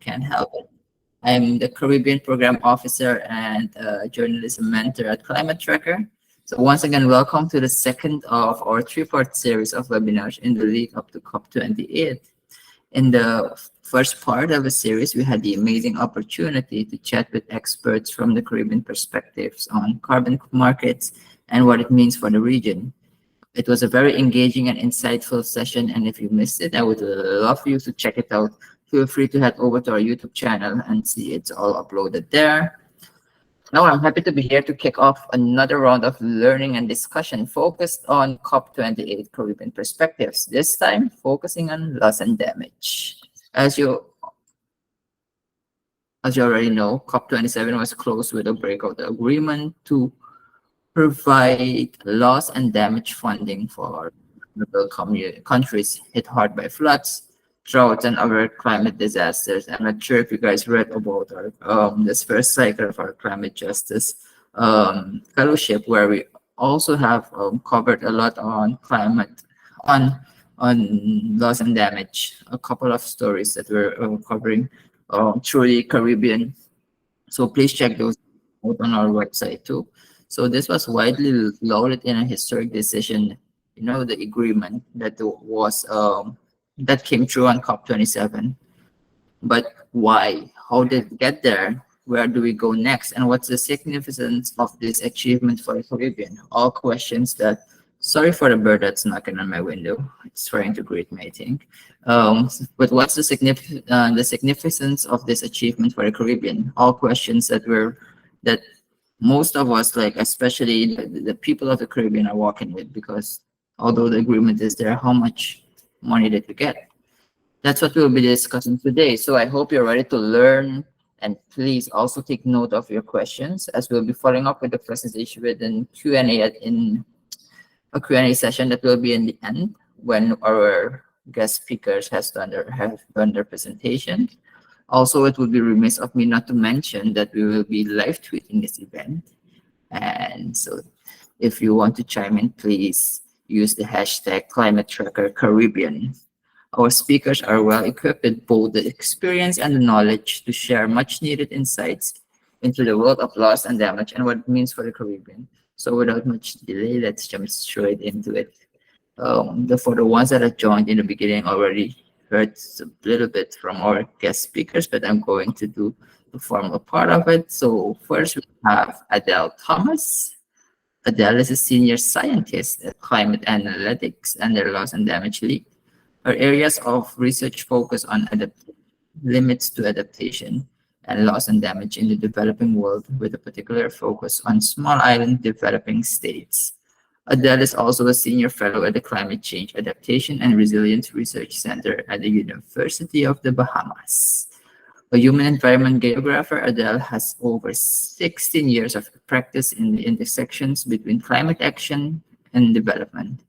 can't help it. I'm the Caribbean Program Officer and Journalism Mentor at Climate Tracker. So once again, welcome to the second of our three-part series of webinars in the lead up to COP28. In the first part of the series, we had the amazing opportunity to chat with experts from the Caribbean perspectives on carbon markets and what it means for the region. It was a very engaging and insightful session, and if you missed it, I would love for you to check it out. Feel free to head over to our YouTube channel and see it's all uploaded there. Now I'm happy to be here to kick off another round of learning and discussion focused on COP28 Caribbean perspectives, this time focusing on loss and damage. As you already know, COP27 was closed with a breakout agreement to provide loss and damage funding for vulnerable countries hit hard by floods, droughts, and other climate disasters. I'm not sure if you guys read about our this first cycle of our climate justice fellowship, where we also have covered a lot on climate, on loss and damage. A couple of stories that we're covering through the Caribbean. So please check those out on our website too. So this was widely lauded in a historic decision, you know, the agreement that was that came through on COP27. But why? How did it get there? Where do we go next? And what's the significance of this achievement for the Caribbean? All questions that, sorry for the bird that's knocking on my window. It's trying to greet me, I think. But what's the significance of this achievement for the Caribbean? All questions that most of us, like especially the people of the Caribbean, are walking with, because although the agreement is there, how much money did we get? That's what we'll be discussing today. So I hope you're ready to learn, and please also take note of your questions, as we'll be following up with the presentation with a Q&A session that will be in the end when our guest speakers have done their presentation. Also, it would be remiss of me not to mention that we will be live tweeting this event. And so if you want to chime in, please use the hashtag Climate Tracker Caribbean. Our speakers are well equipped with both the experience and the knowledge to share much needed insights into the world of loss and damage and what it means for the Caribbean. So without much delay, let's jump straight into it. For the ones that have joined in the beginning already, heard a little bit from our guest speakers, but I'm going to do the formal part of it. So first we have Adelle Thomas. Adelle is a senior scientist at Climate Analytics and their Loss and Damage League. Her areas of research focus on limits to adaptation and loss and damage in the developing world, with a particular focus on small island developing states. Adelle is also a senior fellow at the Climate Change Adaptation and Resilience Research Center at the University of the Bahamas. A human environment geographer, Adelle has over 16 years of practice in the intersections between climate action and development.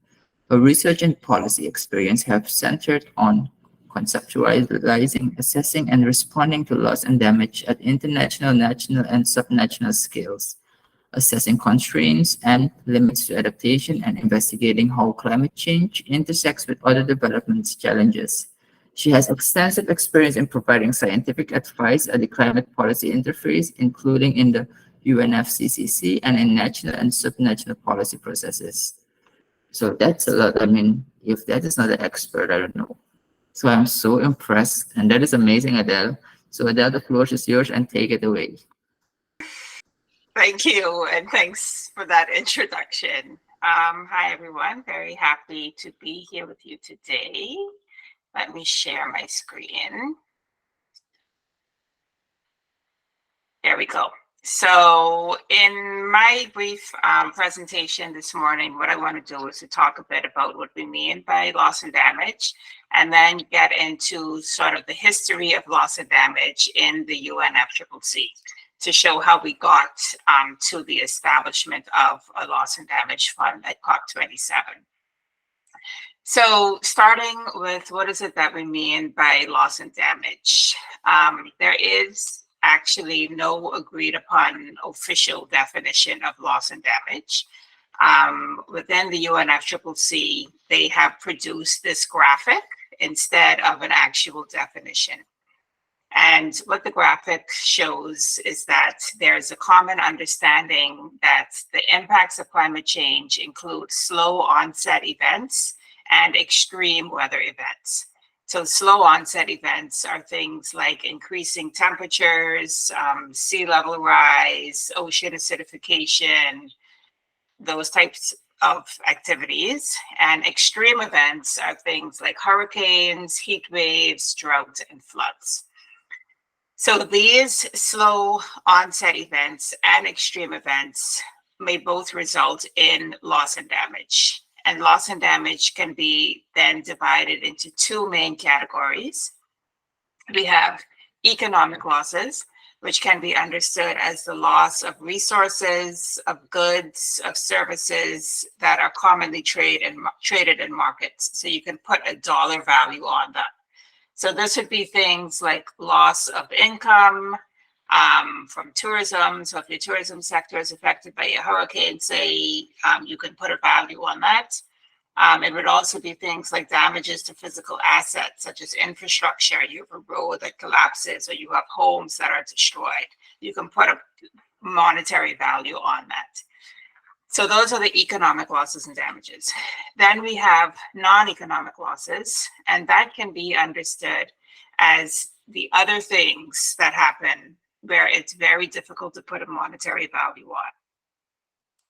Her research and policy experience have centered on conceptualizing, assessing, and responding to loss and damage at international, national, and subnational scales, assessing constraints and limits to adaptation, and investigating how climate change intersects with other development challenges. She has extensive experience in providing scientific advice at the climate policy interface, including in the UNFCCC and in national and subnational policy processes. So that's a lot. I mean, if that is not an expert, I don't know. So I'm so impressed, and that is amazing, Adelle. So Adelle, the floor is yours, and take it away. Thank you, and thanks for that introduction. Hi, everyone. Very happy to be here with you today. Let me share my screen. There we go. So in my brief presentation this morning, what I want to do is to talk a bit about what we mean by loss and damage, and then get into sort of the history of loss and damage in the UNFCCC, to show how we got to the establishment of a loss and damage fund at COP27. So starting with what is it that we mean by loss and damage? There is actually no agreed upon official definition of loss and damage. Within the UNFCCC, they have produced this graphic instead of an actual definition. And what the graphic shows is that there's a common understanding that the impacts of climate change include slow onset events and extreme weather events. So slow onset events are things like increasing temperatures, sea level rise, ocean acidification, those types of activities. And extreme events are things like hurricanes, heat waves, drought, and floods. So these slow onset events and extreme events may both result in loss and damage. And loss and damage can be then divided into two main categories. We have economic losses, which can be understood as the loss of resources, of goods, of services that are commonly traded in markets. So you can put a dollar value on that. So this would be things like loss of income from tourism. So if your tourism sector is affected by a hurricane, say, you can put a value on that. It would also be things like damages to physical assets, such as infrastructure. You have a road that collapses, or you have homes that are destroyed. You can put a monetary value on that. So those are the economic losses and damages. Then we have non-economic losses, and that can be understood as the other things that happen where it's very difficult to put a monetary value on.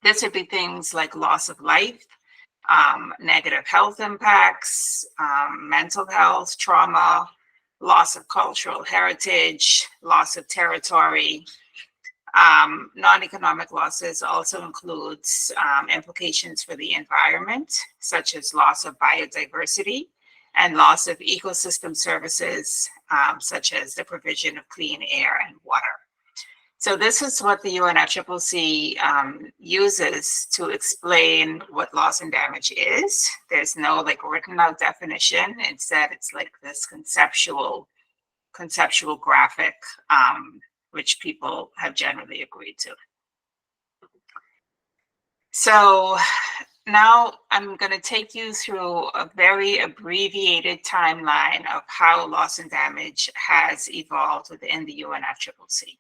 This would be things like loss of life, negative health impacts, mental health, trauma, loss of cultural heritage, loss of territory. Non-economic losses also includes implications for the environment, such as loss of biodiversity and loss of ecosystem services, such as the provision of clean air and water. So this is what the UNFCCC uses to explain what loss and damage is. There's no like written out definition. Instead, it's like this conceptual graphic, which people have generally agreed to. So now I'm going to take you through a very abbreviated timeline of how loss and damage has evolved within the UNFCCC.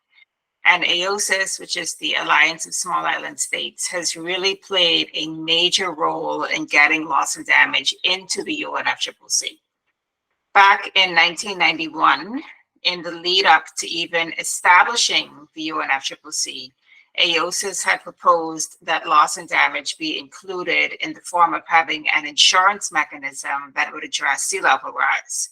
And AOSIS, which is the Alliance of Small Island States, has really played a major role in getting loss and damage into the UNFCCC. Back in 1991, in the lead up to even establishing the UNFCCC, AOSIS had proposed that loss and damage be included in the form of having an insurance mechanism that would address sea level rise.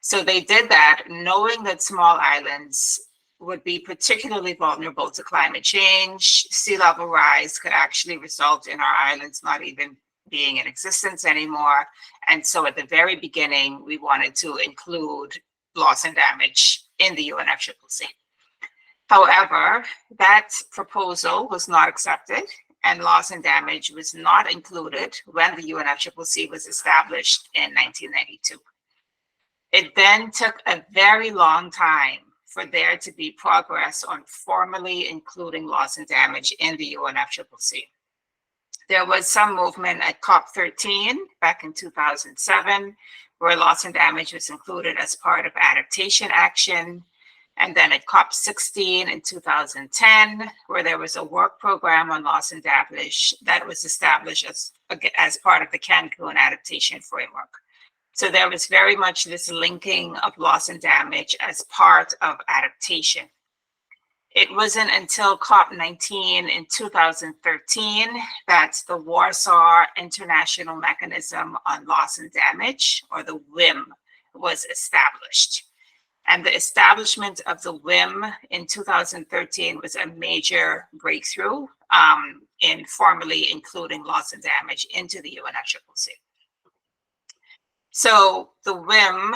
So they did that knowing that small islands would be particularly vulnerable to climate change. Sea level rise could actually result in our islands not even being in existence anymore. And so at the very beginning, we wanted to include loss and damage in the UNFCCC. However, that proposal was not accepted, and loss and damage was not included when the UNFCCC was established in 1992. It then took a very long time for there to be progress on formally including loss and damage in the UNFCCC. There was some movement at COP28 back in 2007, where loss and damage was included as part of adaptation action. And then at COP16 in 2010, where there was a work program on loss and damage that was established as part of the Cancun adaptation framework. So there was very much this linking of loss and damage as part of adaptation. It wasn't until COP19 in 2013 that the Warsaw International Mechanism on Loss and Damage, or the WIM, was established. And the establishment of the WIM in 2013 was a major breakthrough in formally including loss and damage into the UNFCCC. So the WIM,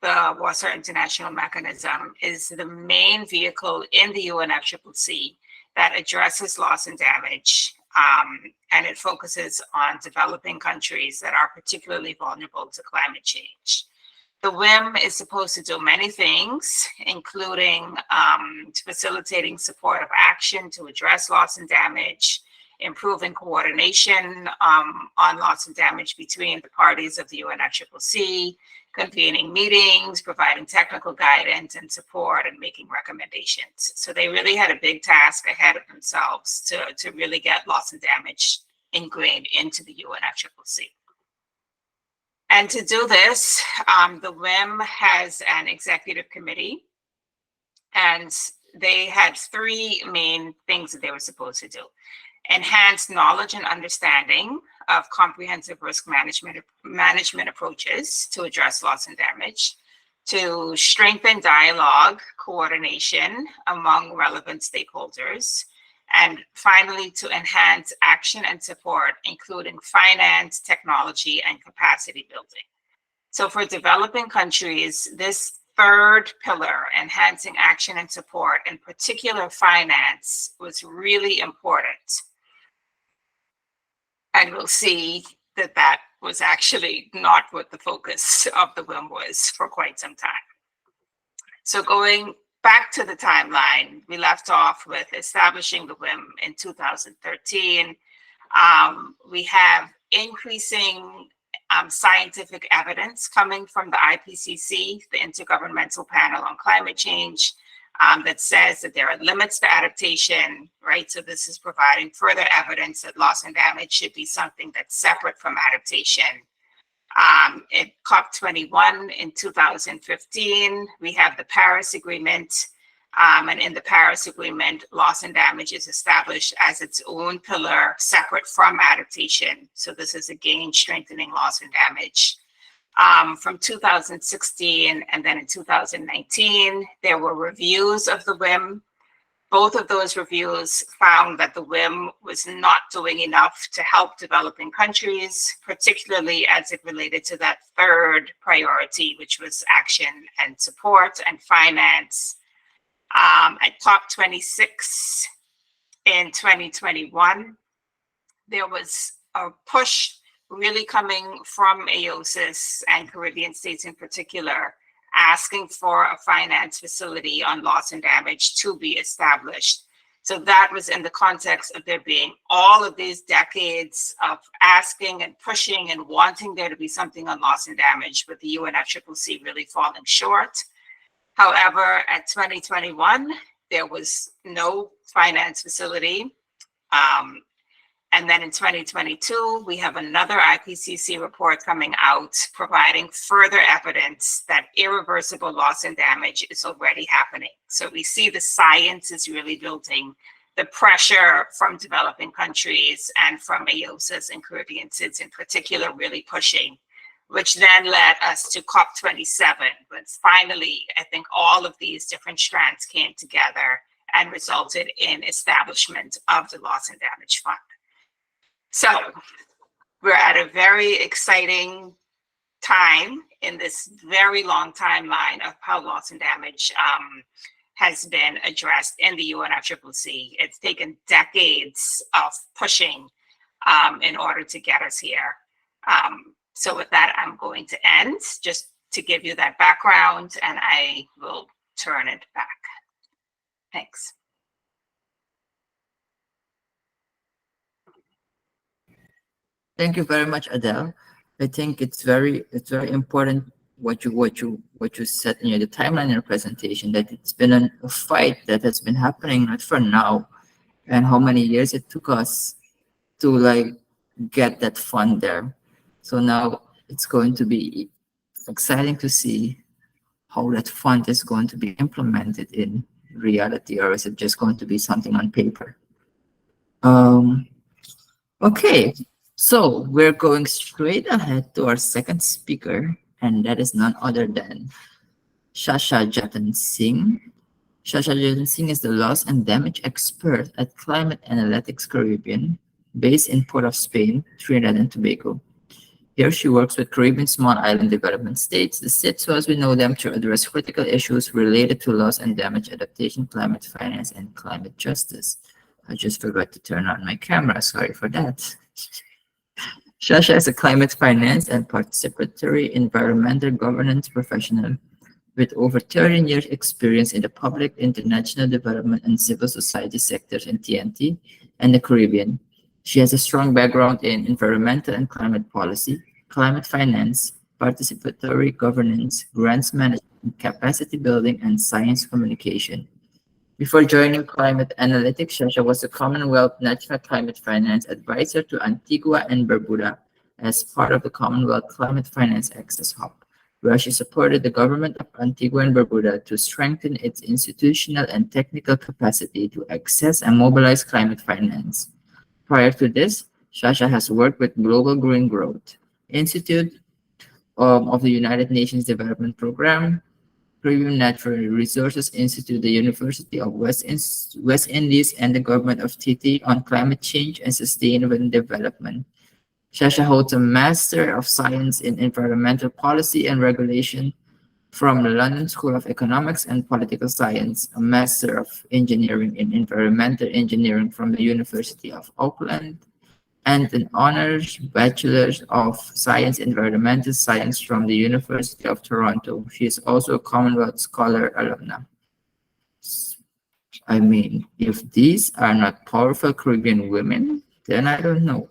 the Warsaw International Mechanism, is the main vehicle in the UNFCCC that addresses loss and damage, and it focuses on developing countries that are particularly vulnerable to climate change. The WIM is supposed to do many things, including facilitating support of action to address loss and damage, improving coordination on loss and damage between the parties of the UNFCCC, convening meetings, providing technical guidance and support, and making recommendations. So they really had a big task ahead of themselves to really get loss and damage ingrained into the UNFCCC. And to do this, the WIM has an executive committee, and they had three main things that they were supposed to do: enhance knowledge and understanding of comprehensive risk management approaches to address loss and damage, to strengthen dialogue, coordination among relevant stakeholders, and finally, to enhance action and support, including finance, technology, and capacity building. So for developing countries, this third pillar, enhancing action and support, in particular finance, was really important. And we'll see that that was actually not what the focus of the WIM was for quite some time. So going back to the timeline, we left off with establishing the WIM in 2013. We have increasing scientific evidence coming from the IPCC, the Intergovernmental Panel on Climate Change, that says that there are limits to adaptation, right? So this is providing further evidence that loss and damage should be something that's separate from adaptation. At COP28 in 2015, we have the Paris Agreement, and in the Paris Agreement, loss and damage is established as its own pillar separate from adaptation. So this is again strengthening loss and damage. From 2016 and then in 2019, there were reviews of the WIM. Both of those reviews found that the WIM was not doing enough to help developing countries, particularly as it related to that third priority, which was action and support and finance. At COP26 in 2021, there was a push really coming from AOSIS and Caribbean states in particular, asking for a finance facility on loss and damage to be established. So that was in the context of there being all of these decades of asking and pushing and wanting there to be something on loss and damage, with the UNFCCC really falling short. However, at 2021, there was no finance facility. And then in 2022, we have another IPCC report coming out providing further evidence that irreversible loss and damage is already happening. So we see the science is really building, the pressure from developing countries and from AOSIS and Caribbean states in particular really pushing, which then led us to COP27. But finally, I think all of these different strands came together and resulted in establishment of the Loss and Damage Fund. So we're at a very exciting time in this very long timeline of how loss and damage has been addressed in the UNFCCC. It's taken decades of pushing in order to get us here. So with that, I'm going to end just to give you that background, and I will turn it back. Thanks. Thank you very much, Adele. I think it's very important what you said in the timeline in your presentation, that it's been a fight that has been happening not for now, and how many years it took us to like get that fund there. So now it's going to be exciting to see how that fund is going to be implemented in reality, or is it just going to be something on paper? Okay. So we're going straight ahead to our second speaker, and that is none other than Sasha Jattansingh. Sasha Jattansingh is the loss and damage expert at Climate Analytics Caribbean, based in Port of Spain, Trinidad and Tobago. Here she works with Caribbean small island development states, the SIDS as we know them, to address critical issues related to loss and damage adaptation, climate finance, and climate justice. I just forgot to turn on my camera, sorry for that. Sasha is a climate finance and participatory environmental governance professional with over 13 years experience in the public, international development, and civil society sectors in TNT and the Caribbean. She has a strong background in environmental and climate policy, climate finance, participatory governance, grants management, capacity building, and science communication. Before joining Climate Analytics, Sasha was a Commonwealth National Climate Finance Advisor to Antigua and Barbuda as part of the Commonwealth Climate Finance Access Hub, where she supported the government of Antigua and Barbuda to strengthen its institutional and technical capacity to access and mobilize climate finance. Prior to this, Sasha has worked with Global Green Growth Institute of the United Nations Development Program, Premium Natural Resources Institute, the University of West Indies, and the government of TT on climate change and sustainable development. Sasha holds a Master of Science in Environmental Policy and Regulation from the London School of Economics and Political Science, a Master of Engineering in Environmental Engineering from the University of Auckland, and an Honours Bachelor of Science in Environmental Science from the University of Toronto. She is also a Commonwealth Scholar alumna. I mean, if these are not powerful Caribbean women, then I don't know.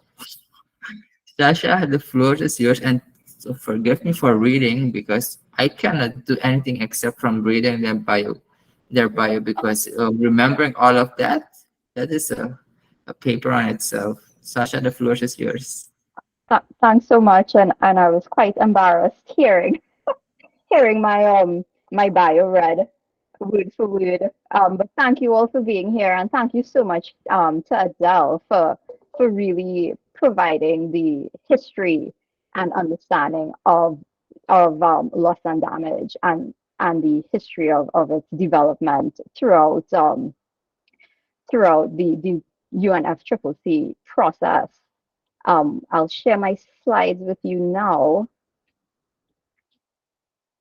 Sasha, the floor is yours, and so forgive me for reading because I cannot do anything except from reading their bio because remembering all of that, that is a paper on itself. Sasha, the floor is yours. Thanks so much, and I was quite embarrassed hearing my bio read word for word. But thank you all for being here, and thank you so much to Adele for really providing the history and understanding of loss and damage and the history of its development throughout the UNFCCC process. I'll share my slides with you now.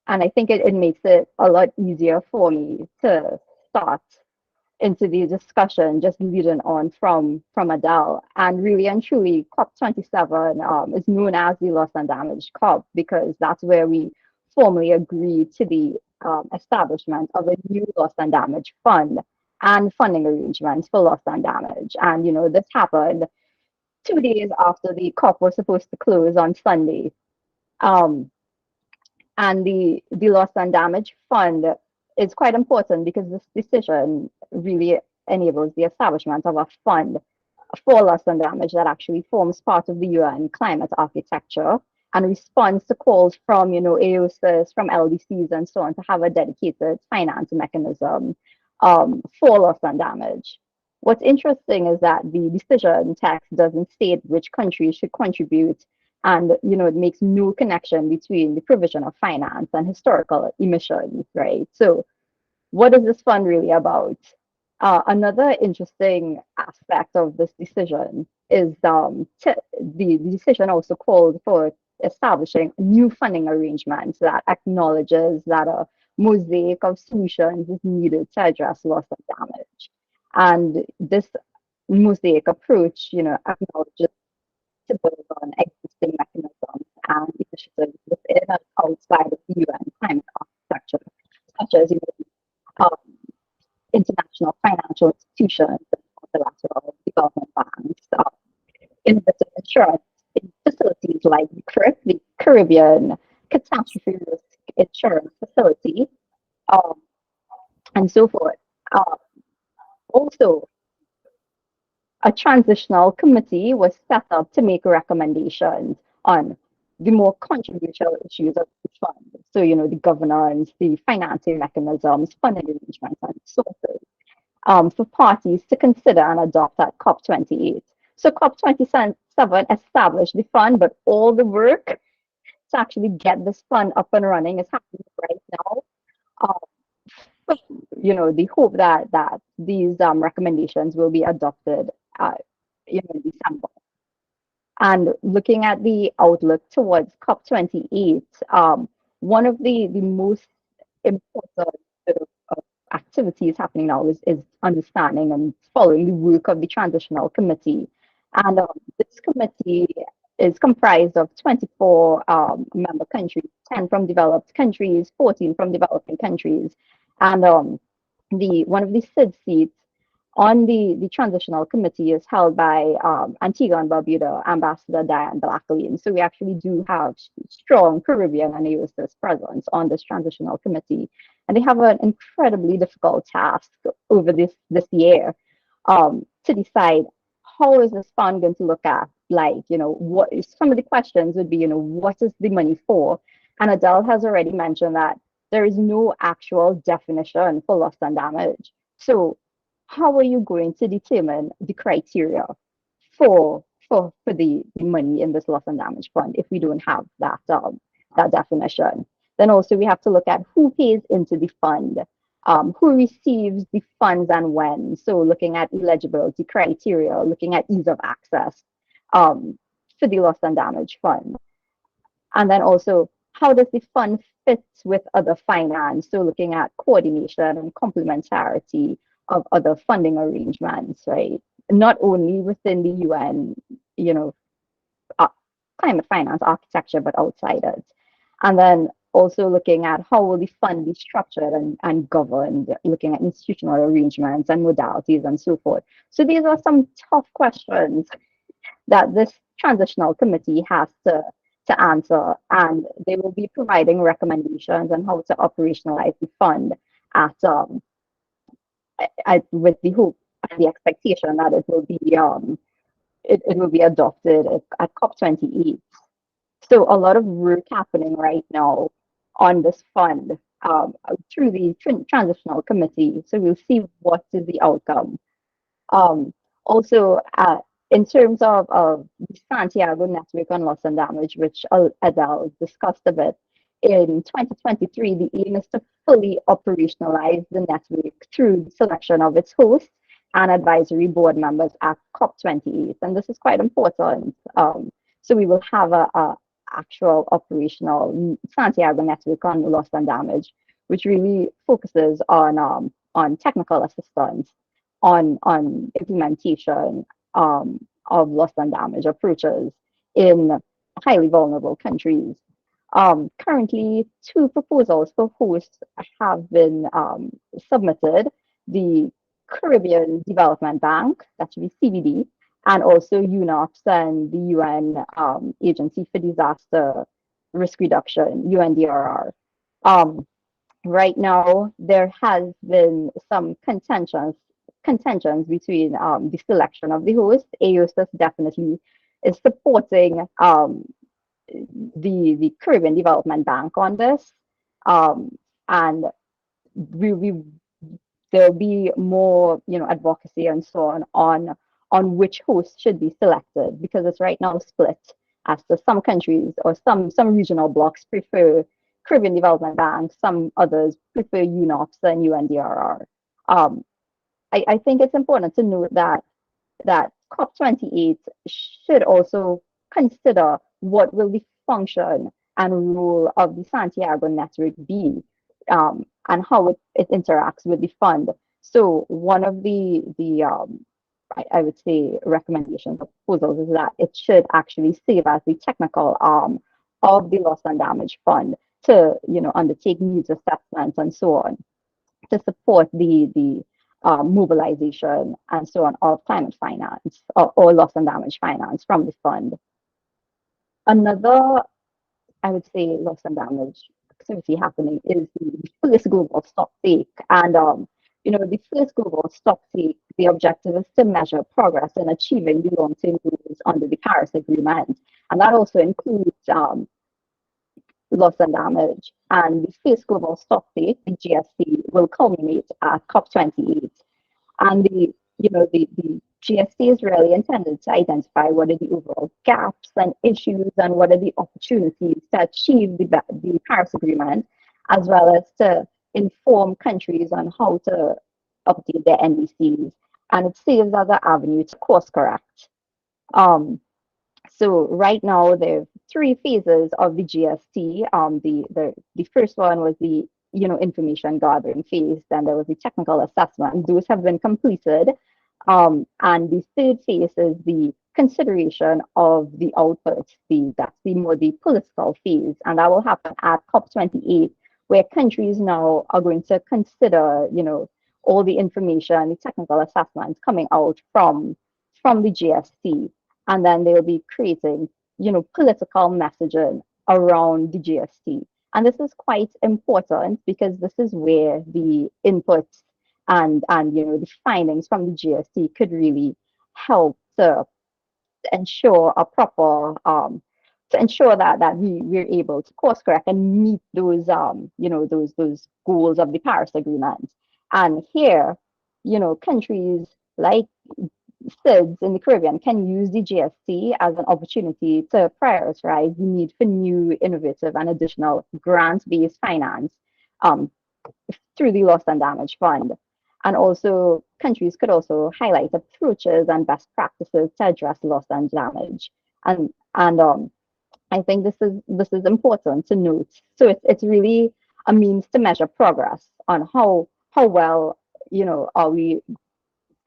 And I think it makes it a lot easier for me to start into the discussion, just leading on from Adele. And really and truly, COP27 is known as the Loss and Damage COP because that's where we formally agreed to the establishment of a new loss and damage fund and funding arrangements for loss and damage. And, this happened 2 days after the COP was supposed to close on Sunday. And the loss and damage fund is quite important because this decision really enables the establishment of a fund for loss and damage that actually forms part of the UN climate architecture and responds to calls from, AOSIS, from LDCs and so on to have a dedicated finance mechanism for loss and damage. What's interesting is that the decision text doesn't state which countries should contribute, and it makes no connection between the provision of finance and historical emissions, right? So what is this fund really about? Another interesting aspect of this decision is the decision also called for establishing new funding arrangements that acknowledges that a mosaic of solutions is needed to address loss and damage. And this mosaic approach, acknowledges to build on existing mechanisms and initiatives within and outside of the UN climate architecture, such as international financial institutions and multilateral development banks, innovative insurance in facilities like the Caribbean Catastrophe Risk Insurance Facility, and so forth. Also, a transitional committee was set up to make recommendations on the more controversial issues of the fund. So, the governance, the financing mechanisms, funding arrangements, and sources for parties to consider and adopt at COP28. So COP27 established the fund, but all the work to actually get this fund up and running is happening right now. But, the hope that these recommendations will be adopted in December. And looking at the outlook towards COP28, one of the most important activities happening now is understanding and following the work of the Transitional Committee. And this committee is comprised of 24 member countries, 10 from developed countries, 14 from developing countries. And one of the SID seats on the transitional committee is held by Antigua and Barbuda Ambassador Diane Blackley. So we actually do have strong Caribbean and AOSIS presence on this transitional committee. And they have an incredibly difficult task over this year to decide how is this fund going to look at, like, what some of the questions would be, what is the money for? And Adele has already mentioned that there is no actual definition for loss and damage. So how are you going to determine the criteria for the money in this loss and damage fund if we don't have that definition? Then also we have to look at who pays into the fund, who receives the funds and when. So looking at eligibility criteria, looking at ease of access for the loss and damage fund. And then also, how does the fund fit with other finance? So looking at coordination and complementarity of other funding arrangements, right? Not only within the UN, climate finance architecture, but outside it. And then also looking at how will the fund be structured and governed, looking at institutional arrangements and modalities and so forth. So these are some tough questions that this transitional committee has to answer, and they will be providing recommendations on how to operationalize the fund with the hope and the expectation that it will be adopted at COP28. So a lot of work happening right now on this fund through the transitional committee. So we'll see what is the outcome. Also, in terms of the Santiago Network on Loss and Damage, which Adele discussed a bit, in 2023, the aim is to fully operationalize the network through the selection of its hosts and advisory board members at COP28. And this is quite important. So we will have a actual operational Santiago Network on Loss and Damage, which really focuses on technical assistance, on implementation of loss and damage approaches in highly vulnerable countries. Currently, 2 proposals for hosts have been submitted. The Caribbean Development Bank, that should be CBD, and also UNOPS and the UN Agency for Disaster Risk Reduction, UNDRR. Right now, there has been some contentions between the selection of the host. AOSIS definitely is supporting the Caribbean Development Bank on this, and there'll be more advocacy and so on which host should be selected, because it's right now split as to some countries or some regional blocks prefer Caribbean Development Bank, some others prefer UNOPS and UNDRR. I think it's important to note that COP28 should also consider what will the function and role of the Santiago Network be, and how it interacts with the fund. So one of the I would say recommendations or proposals is that it should actually serve as the technical arm of the loss and damage fund to undertake needs assessments and so on, to support the mobilization and so on of climate finance or loss and damage finance from the fund. Another, I would say, loss and damage activity happening is the first global stocktake. And the first global stocktake, the objective is to measure progress in achieving the long-term goals under the Paris Agreement, and that also includes loss and damage. And the first global stocktake, the GST, will culminate at COP28. And the GST is really intended to identify what are the overall gaps and issues and what are the opportunities to achieve the Paris Agreement, as well as to inform countries on how to update their NDCs. And it serves as an avenue to course correct. So right now there are 3 phases of the GST. The first one was the information gathering phase. Then there was the technical assessment. Those have been completed. And the third phase is the consideration of the output. That's the political phase, and that will happen at COP28, where countries now are going to consider, all the information, the technical assessments coming out from the GST, and then they'll be creating, political messaging around the GST. And this is quite important because this is where the inputs and the findings from the GST could really help to ensure a proper to ensure that we're able to course correct and meet those those goals of the Paris Agreement. And here, countries like SIDS in the Caribbean can use the GST as an opportunity to prioritize the need for new, innovative, and additional grant-based finance um, through the Loss and Damage Fund. And also, countries could also highlight approaches and best practices to address loss and damage. And I think this is important to note. So it's really a means to measure progress on how well are we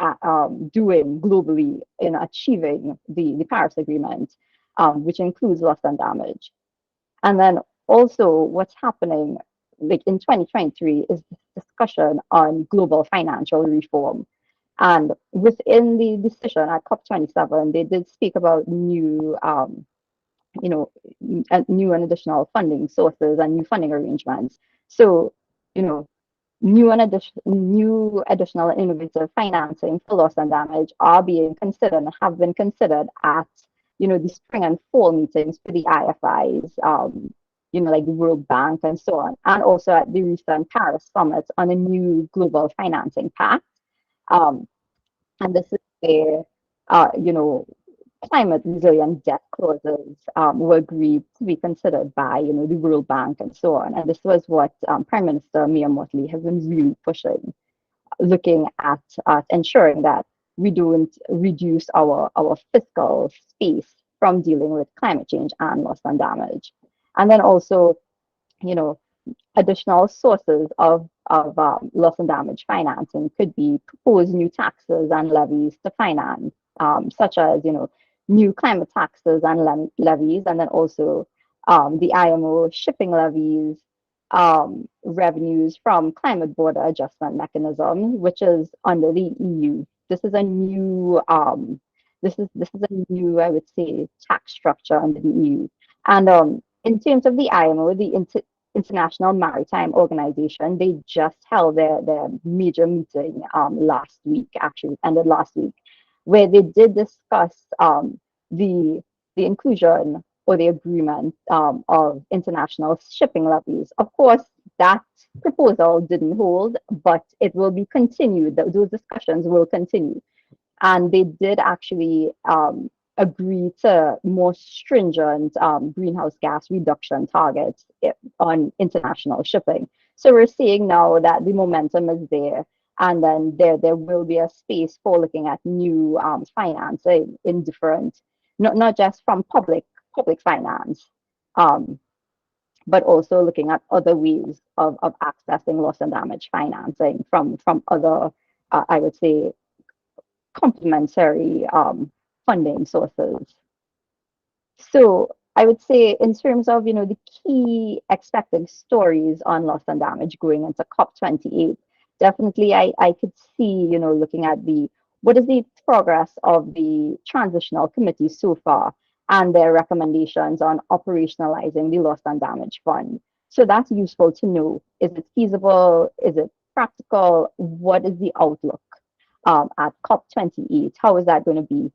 doing globally in achieving the Paris Agreement, which includes loss and damage. And then also what's happening like in 2023 is this discussion on global financial reform. And within the decision at COP27, they did speak about new and additional funding sources and new funding arrangements. So, new additional innovative financing for loss and damage are being considered and have been considered at the spring and fall meetings for the IFIs, like the World Bank and so on, and also at the recent Paris summit on a new global financing pact. And this is where climate resilient debt clauses were agreed to be considered by the World Bank and so on. And this was what Prime Minister Mia Mottley has been really pushing, looking at ensuring that we don't reduce our fiscal space from dealing with climate change and loss and damage. And then also, additional sources of loss and damage financing could be proposed new taxes and levies to finance, such as new climate taxes and levies, and then also the IMO shipping levies, revenues from climate border adjustment mechanism, which is under the EU. This is a new I would say tax structure under the EU. And in terms of the IMO, the International Maritime Organization, they just held their major meeting last week, actually ended last week, where they did discuss the inclusion or the agreement of international shipping levies. Of course, that proposal didn't hold, but it will be continued. Those discussions will continue. And they did actually agree to more stringent greenhouse gas reduction targets on international shipping. So we're seeing now that the momentum is there, and then there will be a space for looking at new financing in different, not just from public finance, but also looking at other ways of accessing loss and damage financing from other, I would say, complementary funding sources. So I would say in terms of the key expected stories on loss and damage going into COP28, definitely I could see looking at what is the progress of the transitional committee so far and their recommendations on operationalizing the loss and damage fund. So that's useful to know. Is it feasible? Is it practical? What is the outlook at COP28? How is that going to be?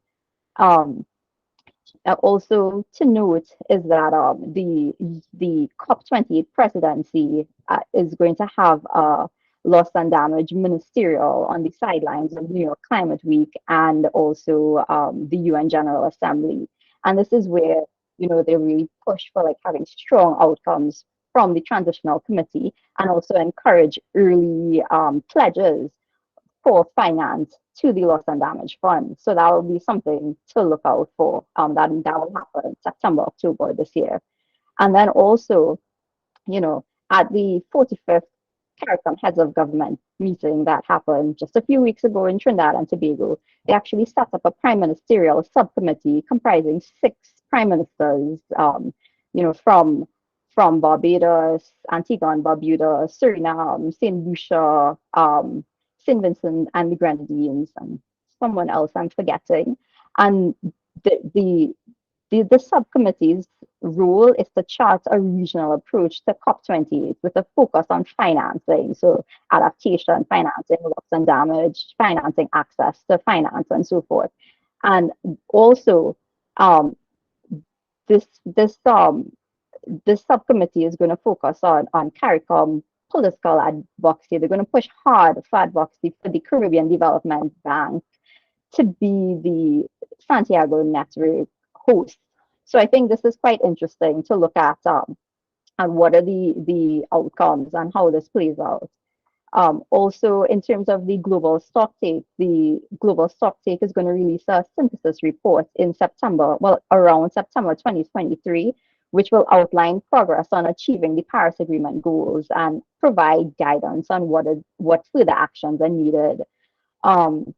Also to note is that the COP28 presidency is going to have a loss and damage ministerial on the sidelines of New York Climate Week and also the UN General Assembly. And this is where they really push for like having strong outcomes from the transitional committee and also encourage early pledges for finance to the loss and damage fund. So that will be something to look out for. That will happen September, October this year. And then also, at the 45th CARICOM Heads of Government meeting that happened just a few weeks ago in Trinidad and Tobago, they actually set up a prime ministerial subcommittee comprising 6 prime ministers, from Barbados, Antigua and Barbuda, Suriname, St. Lucia, St. Vincent and the Grenadines, and someone else I'm forgetting. And the, the the subcommittee's role is to chart a regional approach to COP28 with a focus on financing, so adaptation, financing, loss and damage, financing access to finance, and so forth. And also, um, this this this subcommittee is going to focus on CARICOM political advocacy. They're going to push hard for advocacy for the Caribbean Development Bank to be the Santiago network host. So I think this is quite interesting to look at and what are the outcomes and how this plays out. Also, in terms of the global stocktake, the global stocktake is going to release a synthesis report in September, well, around September 2023, which will outline progress on achieving the Paris Agreement goals and provide guidance on what further actions are needed. Um,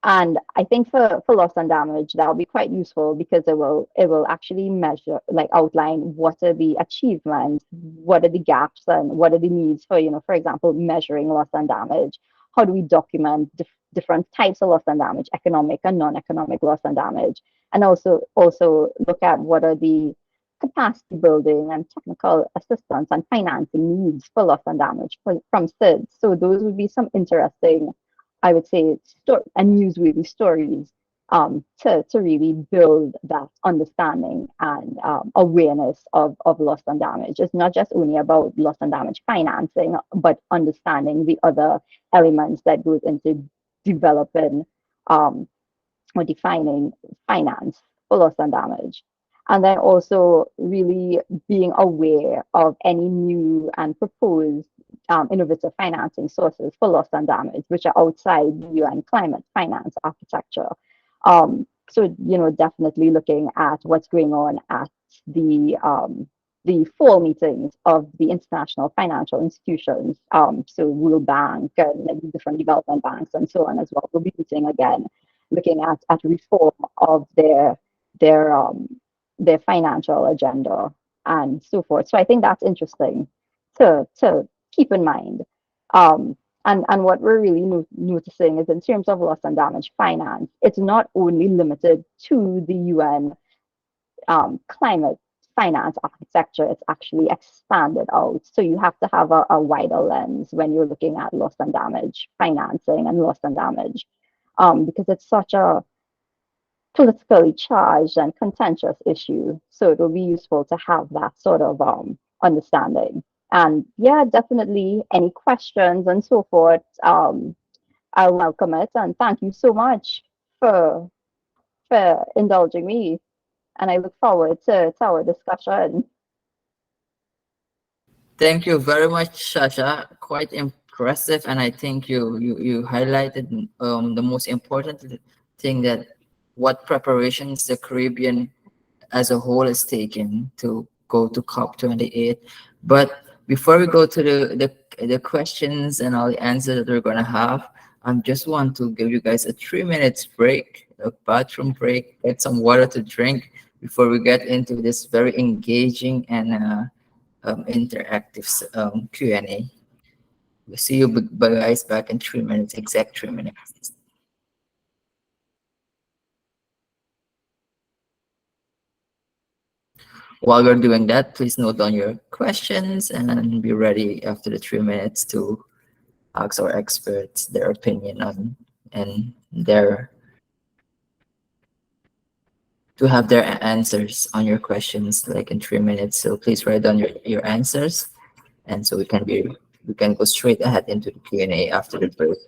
and I think for loss and damage, that'll be quite useful because it will actually measure, like outline what are the achievements, what are the gaps, and what are the needs for, for example, measuring loss and damage. How do we document different types of loss and damage, economic and non-economic loss and damage, and also look at what are the capacity building and technical assistance and financing needs for loss and damage from SIDS. So those would be some interesting, I would say, and newsworthy stories to really build that understanding and awareness of loss and damage. It's not just only about loss and damage financing, but understanding the other elements that goes into developing or defining finance for loss and damage. And then also really being aware of any new and proposed innovative financing sources for loss and damage, which are outside the UN climate finance architecture. So, definitely looking at what's going on at the fall meetings of the international financial institutions, so World Bank and like, different development banks and so on as well. We'll be meeting again, looking at reform of their financial agenda and so forth. So I think that's interesting to keep in mind. And what we're really noticing is in terms of loss and damage finance, it's not only limited to the UN climate finance architecture, it's actually expanded out. So you have to have a wider lens when you're looking at loss and damage financing and loss and damage, because it's such a politically charged and contentious issue. So it will be useful to have that sort of understanding. And yeah, definitely any questions and so forth, I'll welcome it. And thank you so much for indulging me. And I look forward to our discussion. Thank you very much, Sasha. Quite impressive, and I think you highlighted the most important thing, that what preparations the Caribbean as a whole is taking to go to COP28. But before we go to the questions and all the answers that we're gonna have, I just want to give you guys a 3 minutes break, a bathroom break, get some water to drink before we get into this very engaging and interactive Q&A. We'll see you guys back in 3 minutes, exact 3 minutes. While we're doing that, please note down your questions and be ready after the 3 minutes to ask our experts their opinion on and to have their answers on your questions like in 3 minutes. So please write down your answers, and so we can go straight ahead into the Q&A after the break.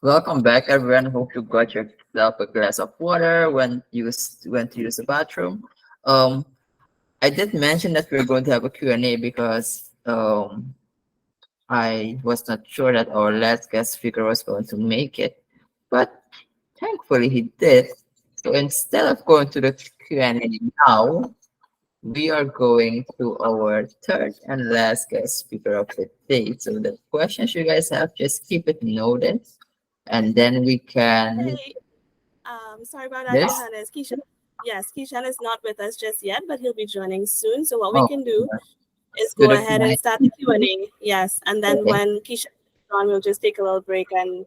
Welcome back, everyone. Hope you got yourself a glass of water when you went to use the bathroom. Um, I did mention that we're going to have a Q&A because I was not sure that our last guest speaker was going to make it, but thankfully he did. So instead of going to the Q&A now, we are going to our third and last guest speaker of the day. So the questions you guys have, just keep it noted, and then we can Hey, sorry about that, this. Johannes. Kishan, yes, Kishan is not with us just yet, but he'll be joining soon. So what we Oh, can do is do go the ahead and Q&A. start the Q&A. Yes, and then Okay. when Kishan is on, we'll just take a little break and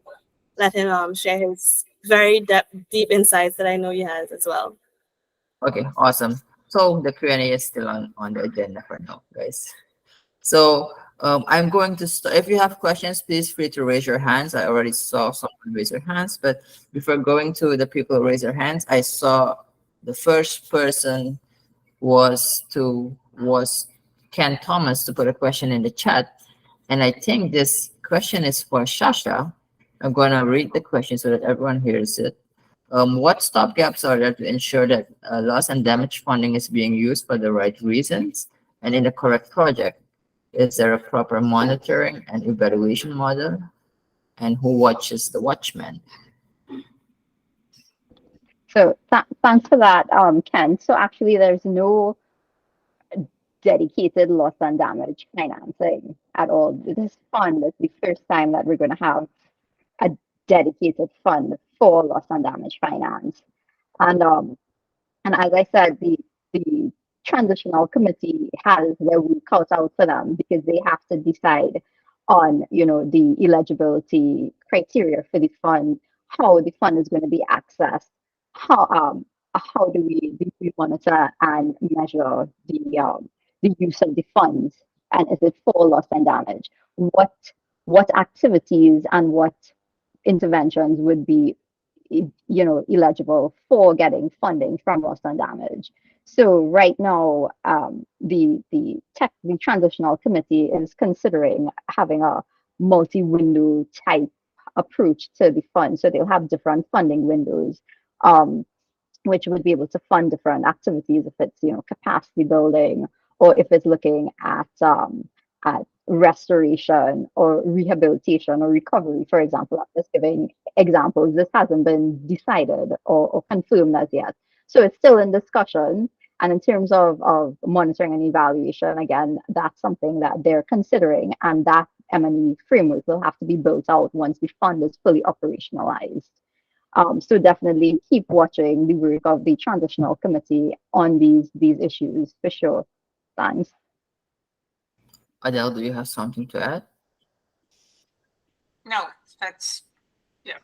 let him share his very deep insights that I know he has as well. Okay, awesome. So the Q&A is still on the agenda for now, guys. So I'm going to start. If you have questions, please free to raise your hands. I already saw someone raise their hands, but before going to the people who raise their hands, I saw the first person was Ken Thomas to put a question in the chat, and I think this question is for Sasha. I'm gonna read the question so that everyone hears it. What stopgaps are there to ensure that loss and damage funding is being used for the right reasons and in the correct project? Is there a proper monitoring and evaluation model? And who watches the watchman? So thanks for that, Ken. So actually, there's no dedicated loss and damage financing at all. This fund is the first time that we're going to have a dedicated fund for loss and damage finance. And as I said, the transitional committee has their work cut out for them because they have to decide on, the eligibility criteria for the fund, how the fund is going to be accessed, how do we monitor and measure the use of the funds, and is it for loss and damage? What activities and what interventions would be eligible for getting funding from loss and damage. So right now, the transitional committee is considering having a multi-window type approach to the fund. So they'll have different funding windows, um, which would be able to fund different activities if it's capacity building, or if it's looking at restoration or rehabilitation or recovery. For example, I'm just giving examples. This hasn't been decided or confirmed as yet, so it's still in discussion. And in terms of monitoring and evaluation, again, that's something that they're considering, and that M&E framework will have to be built out once the fund is fully operationalized. So definitely keep watching the work of the transitional committee on these issues for sure. Thanks. Adele, do you have something to add? No, that's yeah.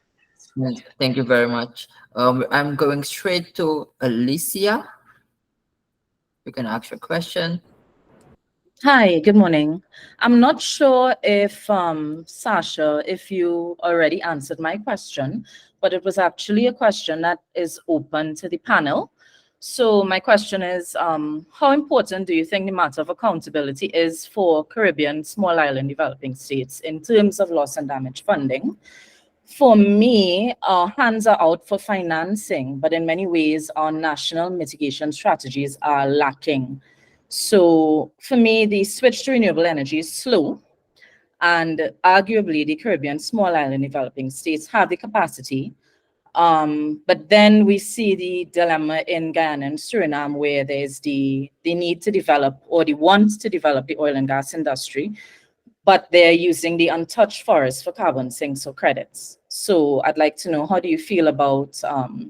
Yes, thank you very much. I'm going straight to Alicia. You can ask your question. Hi, good morning. I'm not sure if Sasha, if you already answered my question, but it was actually a question that is open to the panel. So my question is, how important do you think the matter of accountability is for Caribbean small island developing states in terms of loss and damage funding? For me, our hands are out for financing, but in many ways, our national mitigation strategies are lacking. So for me, the switch to renewable energy is slow, and arguably the Caribbean small island developing states have the capacity. But then we see the dilemma in Guyana and Suriname, where there's the need to develop, or the want to develop, the oil and gas industry, but they're using the untouched forest for carbon sinks or credits. So I'd like to know, how do you feel about,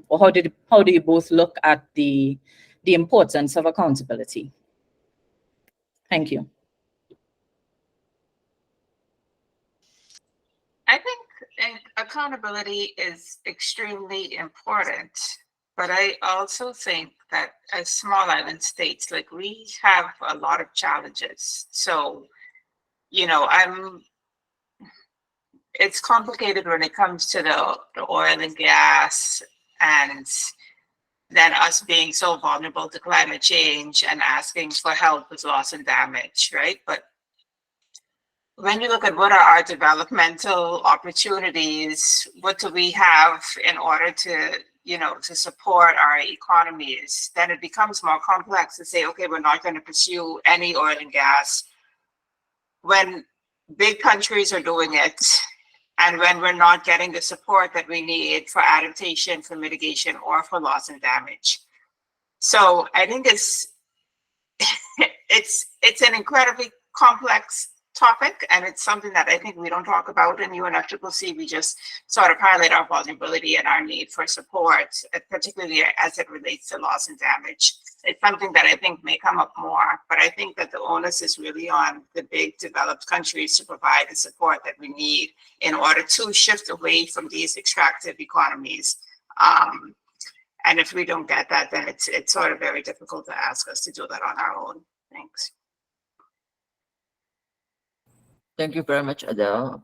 or how do you both look at the importance of accountability? Thank you. I think accountability is extremely important, but I also think that as small island states, like, we have a lot of challenges. So, it's complicated when it comes to the oil and gas, and then us being so vulnerable to climate change and asking for help with loss and damage, right? But when you look at what are our developmental opportunities, what do we have in order to, to support our economies, then it becomes more complex to say, okay, we're not going to pursue any oil and gas when big countries are doing it, and when we're not getting the support that we need for adaptation, for mitigation, or for loss and damage. So I think it's an incredibly complex topic, and it's something that I think we don't talk about in UNFCCC. We just sort of highlight our vulnerability and our need for support, particularly as it relates to loss and damage. It's something that I think may come up more, but I think that the onus is really on the big developed countries to provide the support that we need in order to shift away from these extractive economies. And if we don't get that, then it's sort of very difficult to ask us to do that on our own. Thanks. Thank you very much, Adele.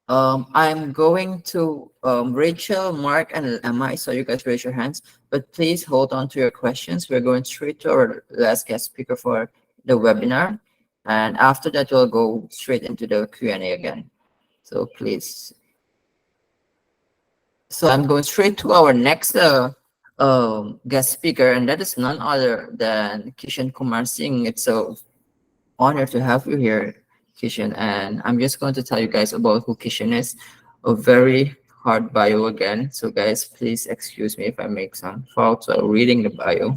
I'm going to Rachel, Mark, and Emma. I saw you guys raise your hands, but please hold on to your questions. We're going straight to our last guest speaker for the webinar, and after that, we'll go straight into the Q&A again. So please. So I'm going straight to our next guest speaker, and that is none other than Kishan Kumarsingh. It's an honor to have you here, Kishan, and I'm just going to tell you guys about who Kishan is. A very hard bio again, so guys, please excuse me if I make some faults while reading the bio.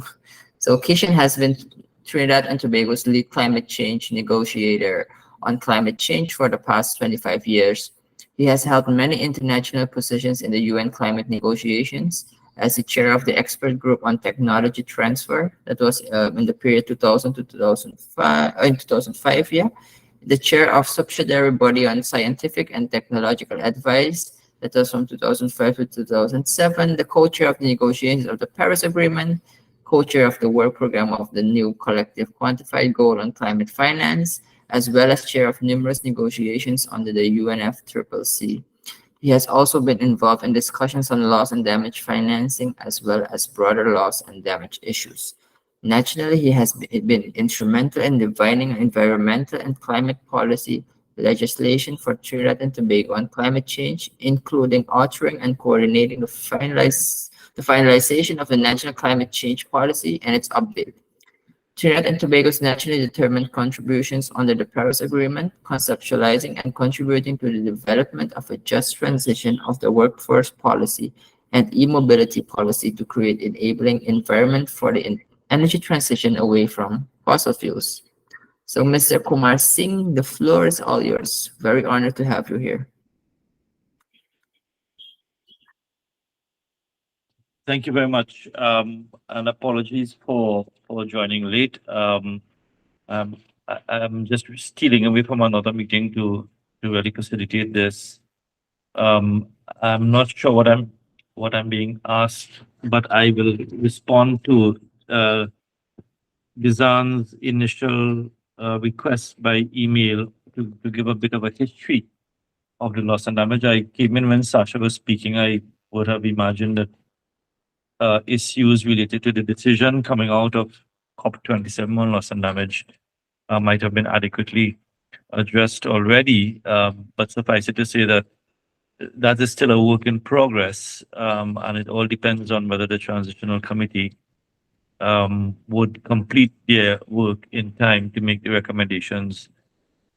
So Kishan has been Trinidad and Tobago's lead climate change negotiator on climate change for the past 25 years. He has held many international positions in the UN climate negotiations as the chair of the expert group on technology transfer, that was in the period 2000 to 2005, in 2005, yeah. The chair of subsidiary body on scientific and technological advice, that was from 2005 to 2007. The co-chair of the negotiations of the Paris Agreement, co-chair of the work program of the new collective quantified goal on climate finance, as well as chair of numerous negotiations under the UNFCCC. He has also been involved in discussions on loss and damage financing, as well as broader loss and damage issues. Nationally, he has been instrumental in defining environmental and climate policy legislation for Trinidad and Tobago on climate change, including authoring and coordinating the finalization of the National Climate Change Policy and its update. Trinidad and Tobago's nationally determined contributions under the Paris Agreement, conceptualizing and contributing to the development of a just transition of the workforce policy and e-mobility policy to create enabling environment for the energy transition away from fossil fuels. So Mr. Kumarsingh, the floor is all yours. Very honored to have you here. Thank you very much, and apologies for joining late. I'm just stealing away from another meeting to really facilitate this. I'm not sure what I'm being asked, but I will respond to Gizan's initial request by email to give a bit of a history of the loss and damage. I came in when Sasha was speaking. I would have imagined that issues related to the decision coming out of COP27 on loss and damage might have been adequately addressed already, but suffice it to say that that is still a work in progress, and it all depends on whether the Transitional Committee would complete their work in time to make the recommendations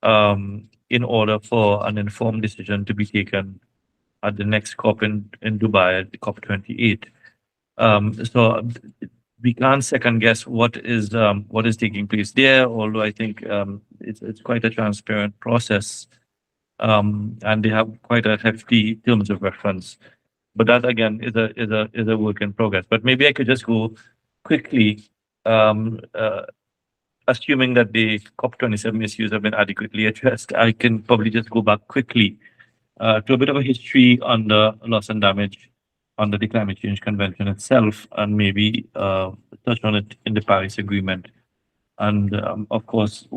in order for an informed decision to be taken at the next COP in Dubai, at the COP28. So we can't second guess what is taking place there, although I think it's quite a transparent process, and they have quite a hefty terms of reference. But that again is a work in progress. But maybe I could just go quickly, assuming that the COP27 issues have been adequately addressed. I can probably just go back quickly to a bit of a history on the loss and damage under the Climate Change Convention itself, and maybe touch on it in the Paris Agreement. And of course,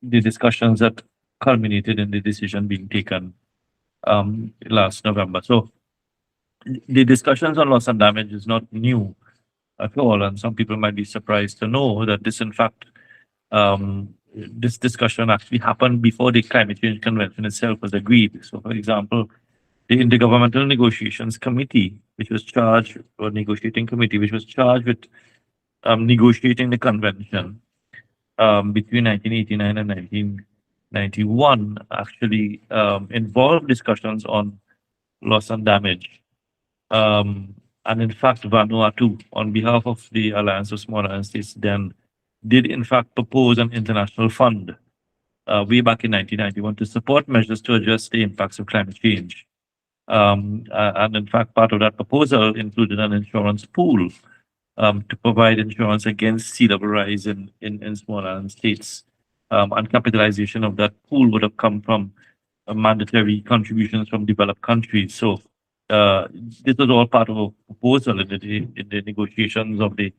the discussions that culminated in the decision being taken last November. So the discussions on loss and damage is not new at all, and some people might be surprised to know that this, in fact, this discussion actually happened before the climate change convention itself was agreed. So, for example, the Intergovernmental Negotiations Committee, which was charged, or negotiating committee, which was charged with negotiating the convention between 1989 and 1991, actually involved discussions on loss and damage. And in fact, Vanuatu, on behalf of the Alliance of Small Island States, then did in fact propose an international fund way back in 1991 to support measures to address the impacts of climate change. And in fact, part of that proposal included an insurance pool to provide insurance against sea level rise in small island states. And capitalization of that pool would have come from mandatory contributions from developed countries. So this was all part of a proposal in the negotiations of the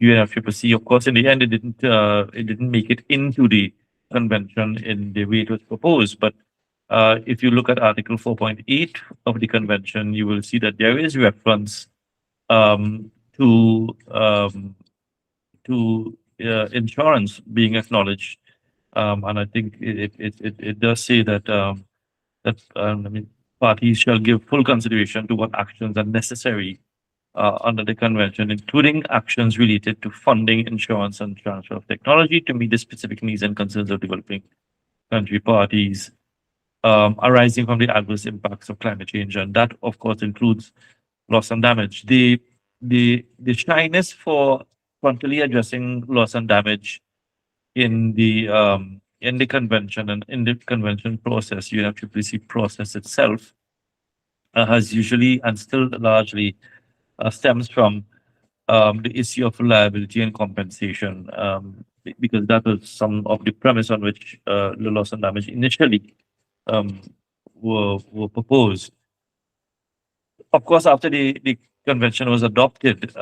UNFCCC. Of course, in the end, it didn't make it into the convention in the way it was proposed. But if you look at Article 4.8 of the convention, you will see that there is reference to insurance being acknowledged, and I think it does say that I mean, parties shall give full consideration to what actions are necessary under the convention, including actions related to funding, insurance, and transfer of technology to meet the specific needs and concerns of developing country parties arising from the adverse impacts of climate change, and that, of course, includes loss and damage. The shyness for frontally addressing loss and damage in the convention and in the convention process, UNFCCC process itself, has usually and still largely stems from the issue of liability and compensation, because that was some of the premise on which the loss and damage initially were proposed. Of course, after the convention was adopted,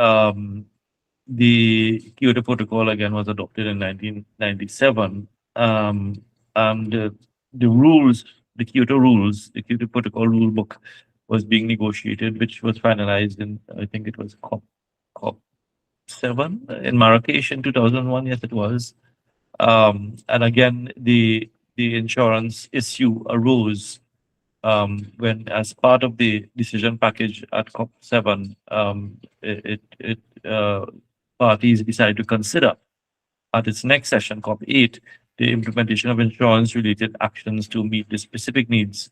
the Kyoto Protocol again was adopted in 1997, and the rules, the Kyoto rules, the Kyoto Protocol rule book was being negotiated, which was finalized in, I think it was COP7 in Marrakesh in 2001. Yes, it was. And again, the insurance issue arose when, as part of the decision package at COP7, parties decided to consider at its next session, COP8, the implementation of insurance-related actions to meet the specific needs.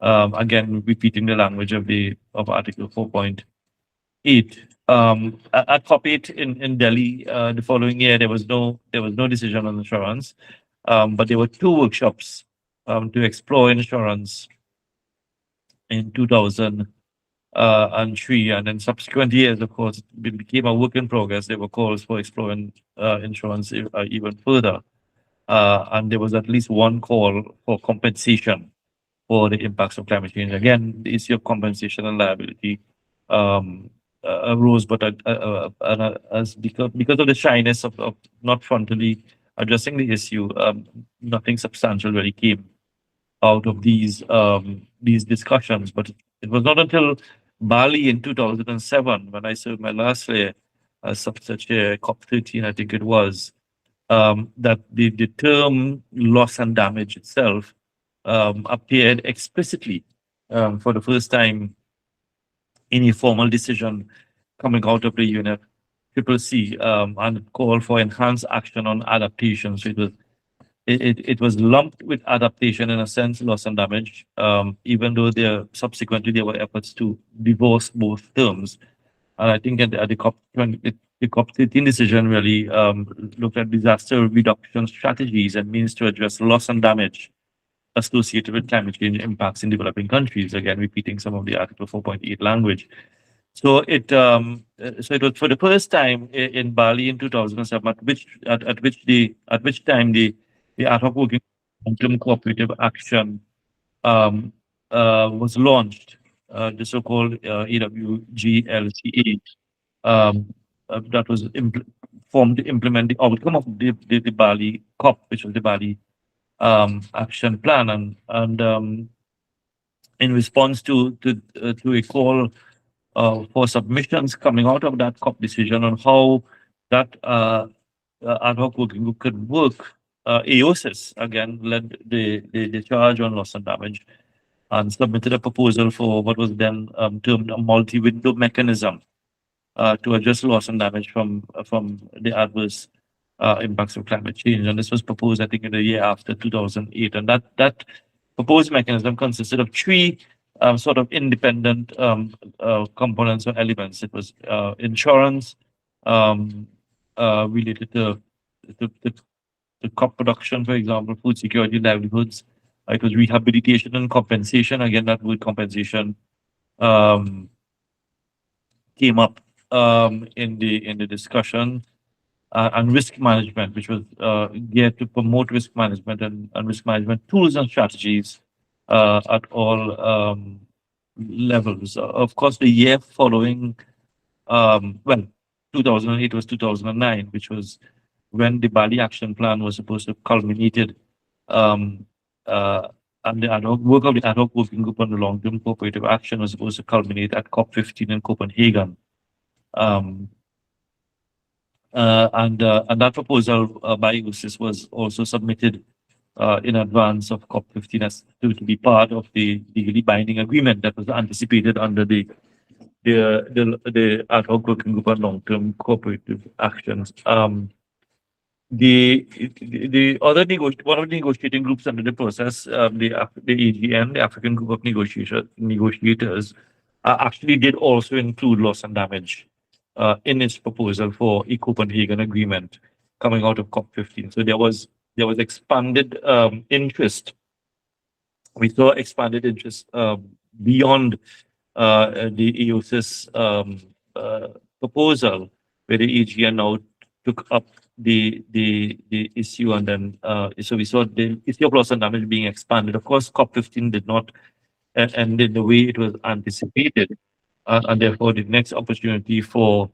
Again, repeating the language of Article 4.8. At COP8 in Delhi the following year, there was no decision on insurance, but there were two workshops to explore insurance in 2003, and then subsequent years, of course, it became a work in progress. There were calls for exploring insurance even further, and there was at least one call for compensation for the impacts of climate change. Again, the issue of compensation and liability arose, but as because of the shyness of not frontally addressing the issue, nothing substantial really came out of these discussions. But it was not until Bali in 2007, when I served my last year as Sub-Chair, COP13, I think it was, that the term loss and damage itself appeared explicitly for the first time in a formal decision coming out of the UNFCCC, and it called for enhanced action on adaptation. So it was lumped with adaptation in a sense, loss and damage, even though subsequently there were efforts to divorce both terms. And I think at the COP13 decision really looked at disaster reduction strategies and means to address loss and damage associated with climate change impacts in developing countries. Again, repeating some of the Article 4.8 language. So it was for the first time in Bali in 2007, at which time the ad hoc working long-term cooperative action was launched, the so-called AWGLCA, that was formed to implement the outcome of the Bali COP, which was the Bali action plan, and in response to a call for submissions coming out of that COP decision on how that ad hoc working group could work AOSIS again led the charge on loss and damage and submitted a proposal for what was then termed a multi-window mechanism to address loss and damage from the adverse impacts of climate change. And this was proposed, I think, in the year after 2008. And that proposed mechanism consisted of three sort of independent components or elements. It was insurance related to crop production, for example, food security, livelihoods. It was rehabilitation and compensation. Again, that word compensation came up in the discussion, and risk management, which was geared to promote risk management and risk management tools and strategies at all levels. Of course, the year following, well, 2008 was 2009, which was when the Bali Action Plan was supposed to have culminated, and the ad hoc work of the ad hoc working group on the long-term cooperative action was supposed to culminate at COP15 in Copenhagen. And that proposal by USIS was also submitted in advance of COP15 as to be part of the legally binding agreement that was anticipated under the ad hoc working group on long-term cooperative actions. The other one of the negotiating groups under the process, the AGN, the African Group of Negotiators, actually did also include loss and damage in its proposal for a Copenhagen agreement coming out of COP15. So there was expanded interest. We saw expanded interest beyond the EOSIS proposal, where the AGN now took up the issue, and then so we saw the issue of loss and damage being expanded. Of course, COP15 did not end in the way it was anticipated, and therefore the next opportunity for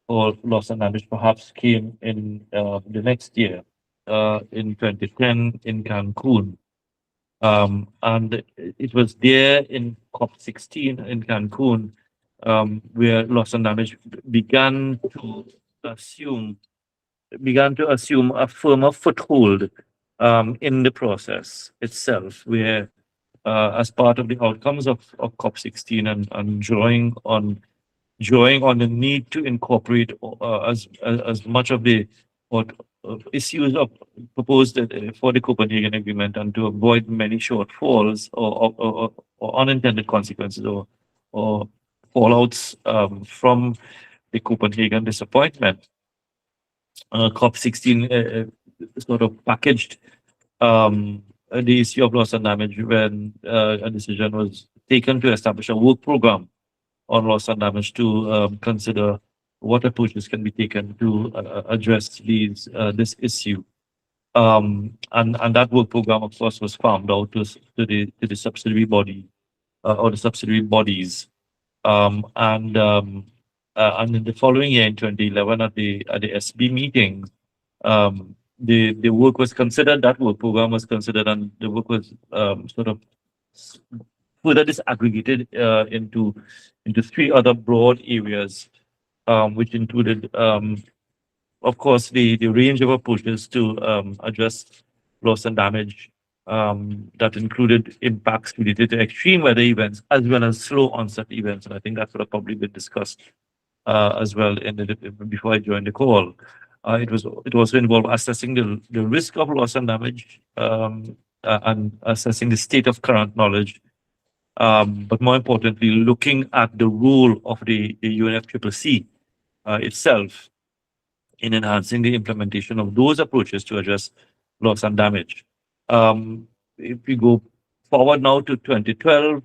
loss and damage perhaps came in the next year, in 2010 in Cancun. And it was there in COP16 in Cancun where loss and damage began to assume a firmer foothold in the process itself, where as part of the outcomes of COP16 and drawing on the need to incorporate as much of the issues of proposed for the Copenhagen Agreement, and to avoid many shortfalls or unintended consequences or fallouts from the Copenhagen disappointment. COP16 sort of packaged the issue of loss and damage when a decision was taken to establish a work program on loss and damage to consider what approaches can be taken to address this issue. And that work program, of course, was farmed out to the subsidiary body or the subsidiary bodies. And in the following year, in 2011, at the SB meeting, the work was considered. That work program was considered, and the work was sort of further disaggregated into three other broad areas, which included, of course, the range of approaches to address loss and damage that included impacts related to extreme weather events as well as slow onset events. And I think that would have probably been discussed as well before I joined the call. It also involved assessing the risk of loss and damage and assessing the state of current knowledge. But more importantly, looking at the role of the UNFCCC itself in enhancing the implementation of those approaches to address loss and damage. If we go forward now to 2012,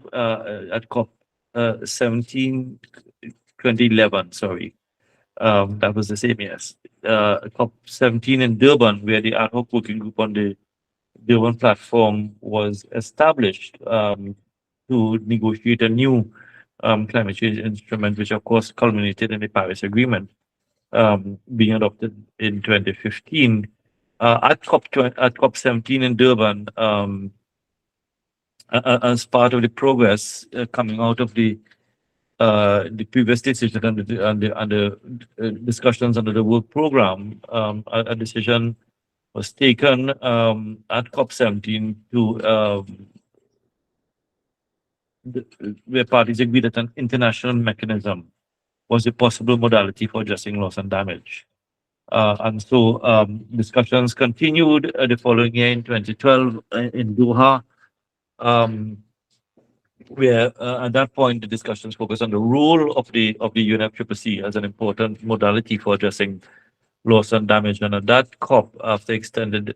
at COP17, 2011, sorry, that was the same, yes. COP17 in Durban, where the ad hoc working group on the Durban platform was established to negotiate a new climate change instrument, which of course culminated in the Paris Agreement being adopted in 2015. At COP17 in Durban, as part of the progress coming out of the previous decision and the discussions under the work program, a decision was taken at COP17 to where parties agreed that an international mechanism was a possible modality for addressing loss and damage. And so discussions continued the following year in 2012 in Doha, where at that point the discussions focused on the role of the UNFCCC as an important modality for addressing loss and damage. And at that COP, after extended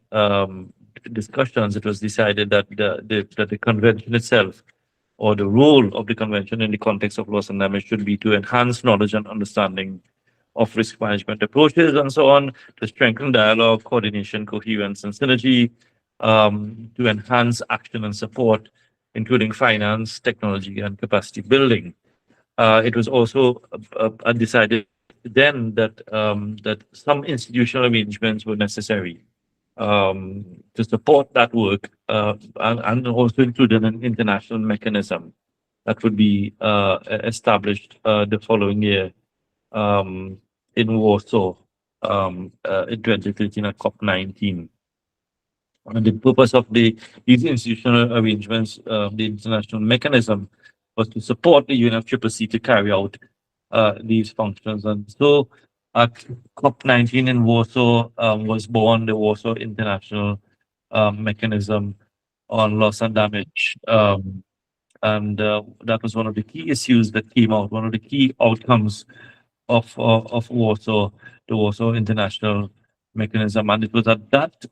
discussions, it was decided that the convention itself, or the role of the convention in the context of loss and damage, should be to enhance knowledge and understanding of risk management approaches and so on, to strengthen dialogue, coordination, coherence, and synergy, to enhance action and support, including finance, technology, and capacity building. It was also decided then that that some institutional arrangements were necessary to support that work, and also included an international mechanism that would be established the following year in Warsaw in 2013 at COP19. And the purpose of these institutional arrangements, the international mechanism, was to support the UNFCCC to carry out these functions. And so at COP19 in Warsaw was born the Warsaw International Mechanism on Loss and Damage. And that was one of the key issues that came out, one of the key outcomes of Warsaw, the Warsaw International Mechanism. And it was at that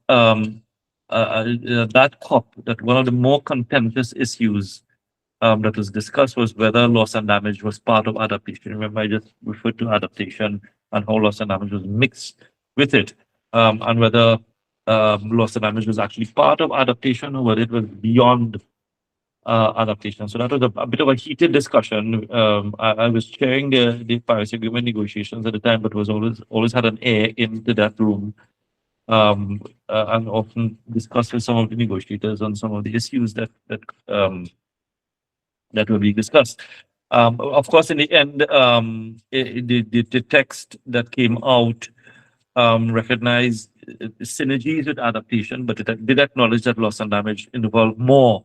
that COP that one of the more contentious issues that was discussed was whether loss and damage was part of adaptation. Remember, I just referred to adaptation and how loss and damage was mixed with it, and whether loss and damage was actually part of adaptation or whether it was beyond adaptation. So that was a bit of a heated discussion. I was chairing the Paris Agreement negotiations at the time, but was always had an air into that room, and often discussed with some of the negotiators on some of the issues that will be discussed. Of course, in the end, the text that came out recognized synergies with adaptation, but it did acknowledge that loss and damage involved more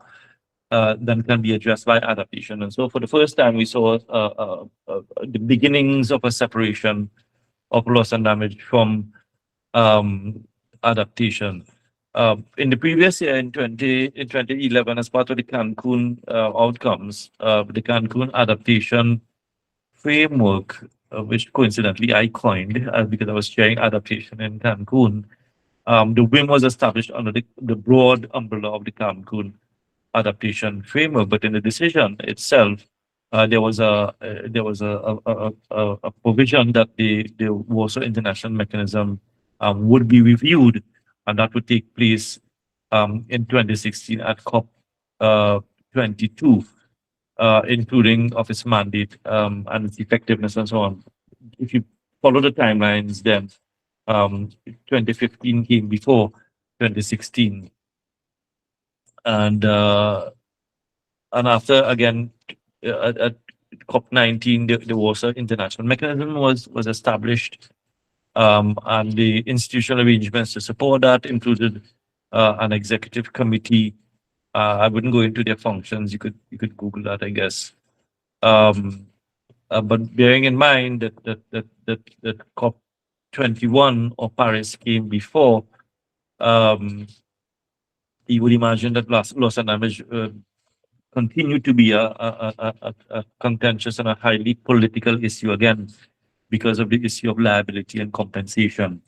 than can be addressed by adaptation. And so for the first time, we saw the beginnings of a separation of loss and damage from adaptation. In the previous year, in 2011, as part of the Cancun outcomes, the Cancun adaptation framework, which coincidentally I coined because I was chairing adaptation in Cancun, the WIM was established under the broad umbrella of the Cancun adaptation framework. But in the decision itself, there was a provision that the Warsaw International Mechanism would be reviewed, and that would take place in 2016 at COP22, including of its mandate and its effectiveness and so on. If you follow the timelines, then 2015 came before 2016, and after again at COP19, the Warsaw International Mechanism was established. And the institutional arrangements to support that included an executive committee. I wouldn't go into their functions. You could Google that, I guess. But bearing in mind that COP21 or Paris came before, you would imagine that loss and damage continued to be a contentious and a highly political issue again, because of the issue of liability and compensation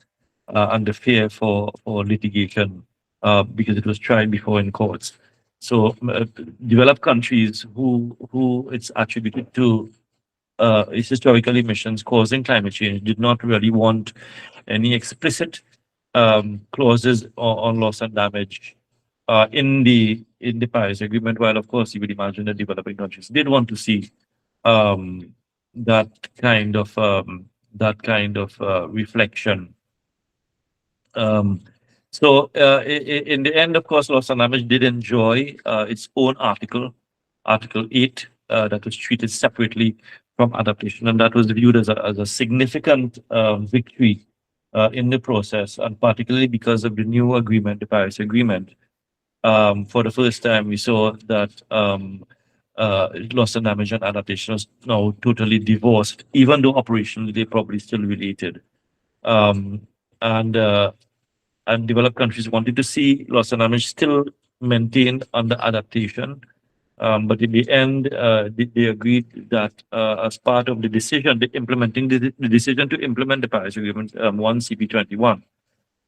and the fear for litigation, because it was tried before in courts. So developed countries who it's attributed to its historical emissions causing climate change did not really want any explicit clauses on loss and damage in the Paris Agreement, while of course you would imagine that developing countries did want to see that kind of reflection. So in the end, of course, loss and damage did enjoy its own Article 8, that was treated separately from adaptation, and that was viewed as a significant victory in the process, and particularly because of the new agreement, the Paris Agreement. For the first time, we saw that loss and damage and adaptation was now totally divorced, even though operationally they're probably still related. Um, and and developed countries wanted to see loss and damage still maintained under adaptation. But in the end, they agreed that as part of the decision, the decision to implement the Paris Agreement, one CP21,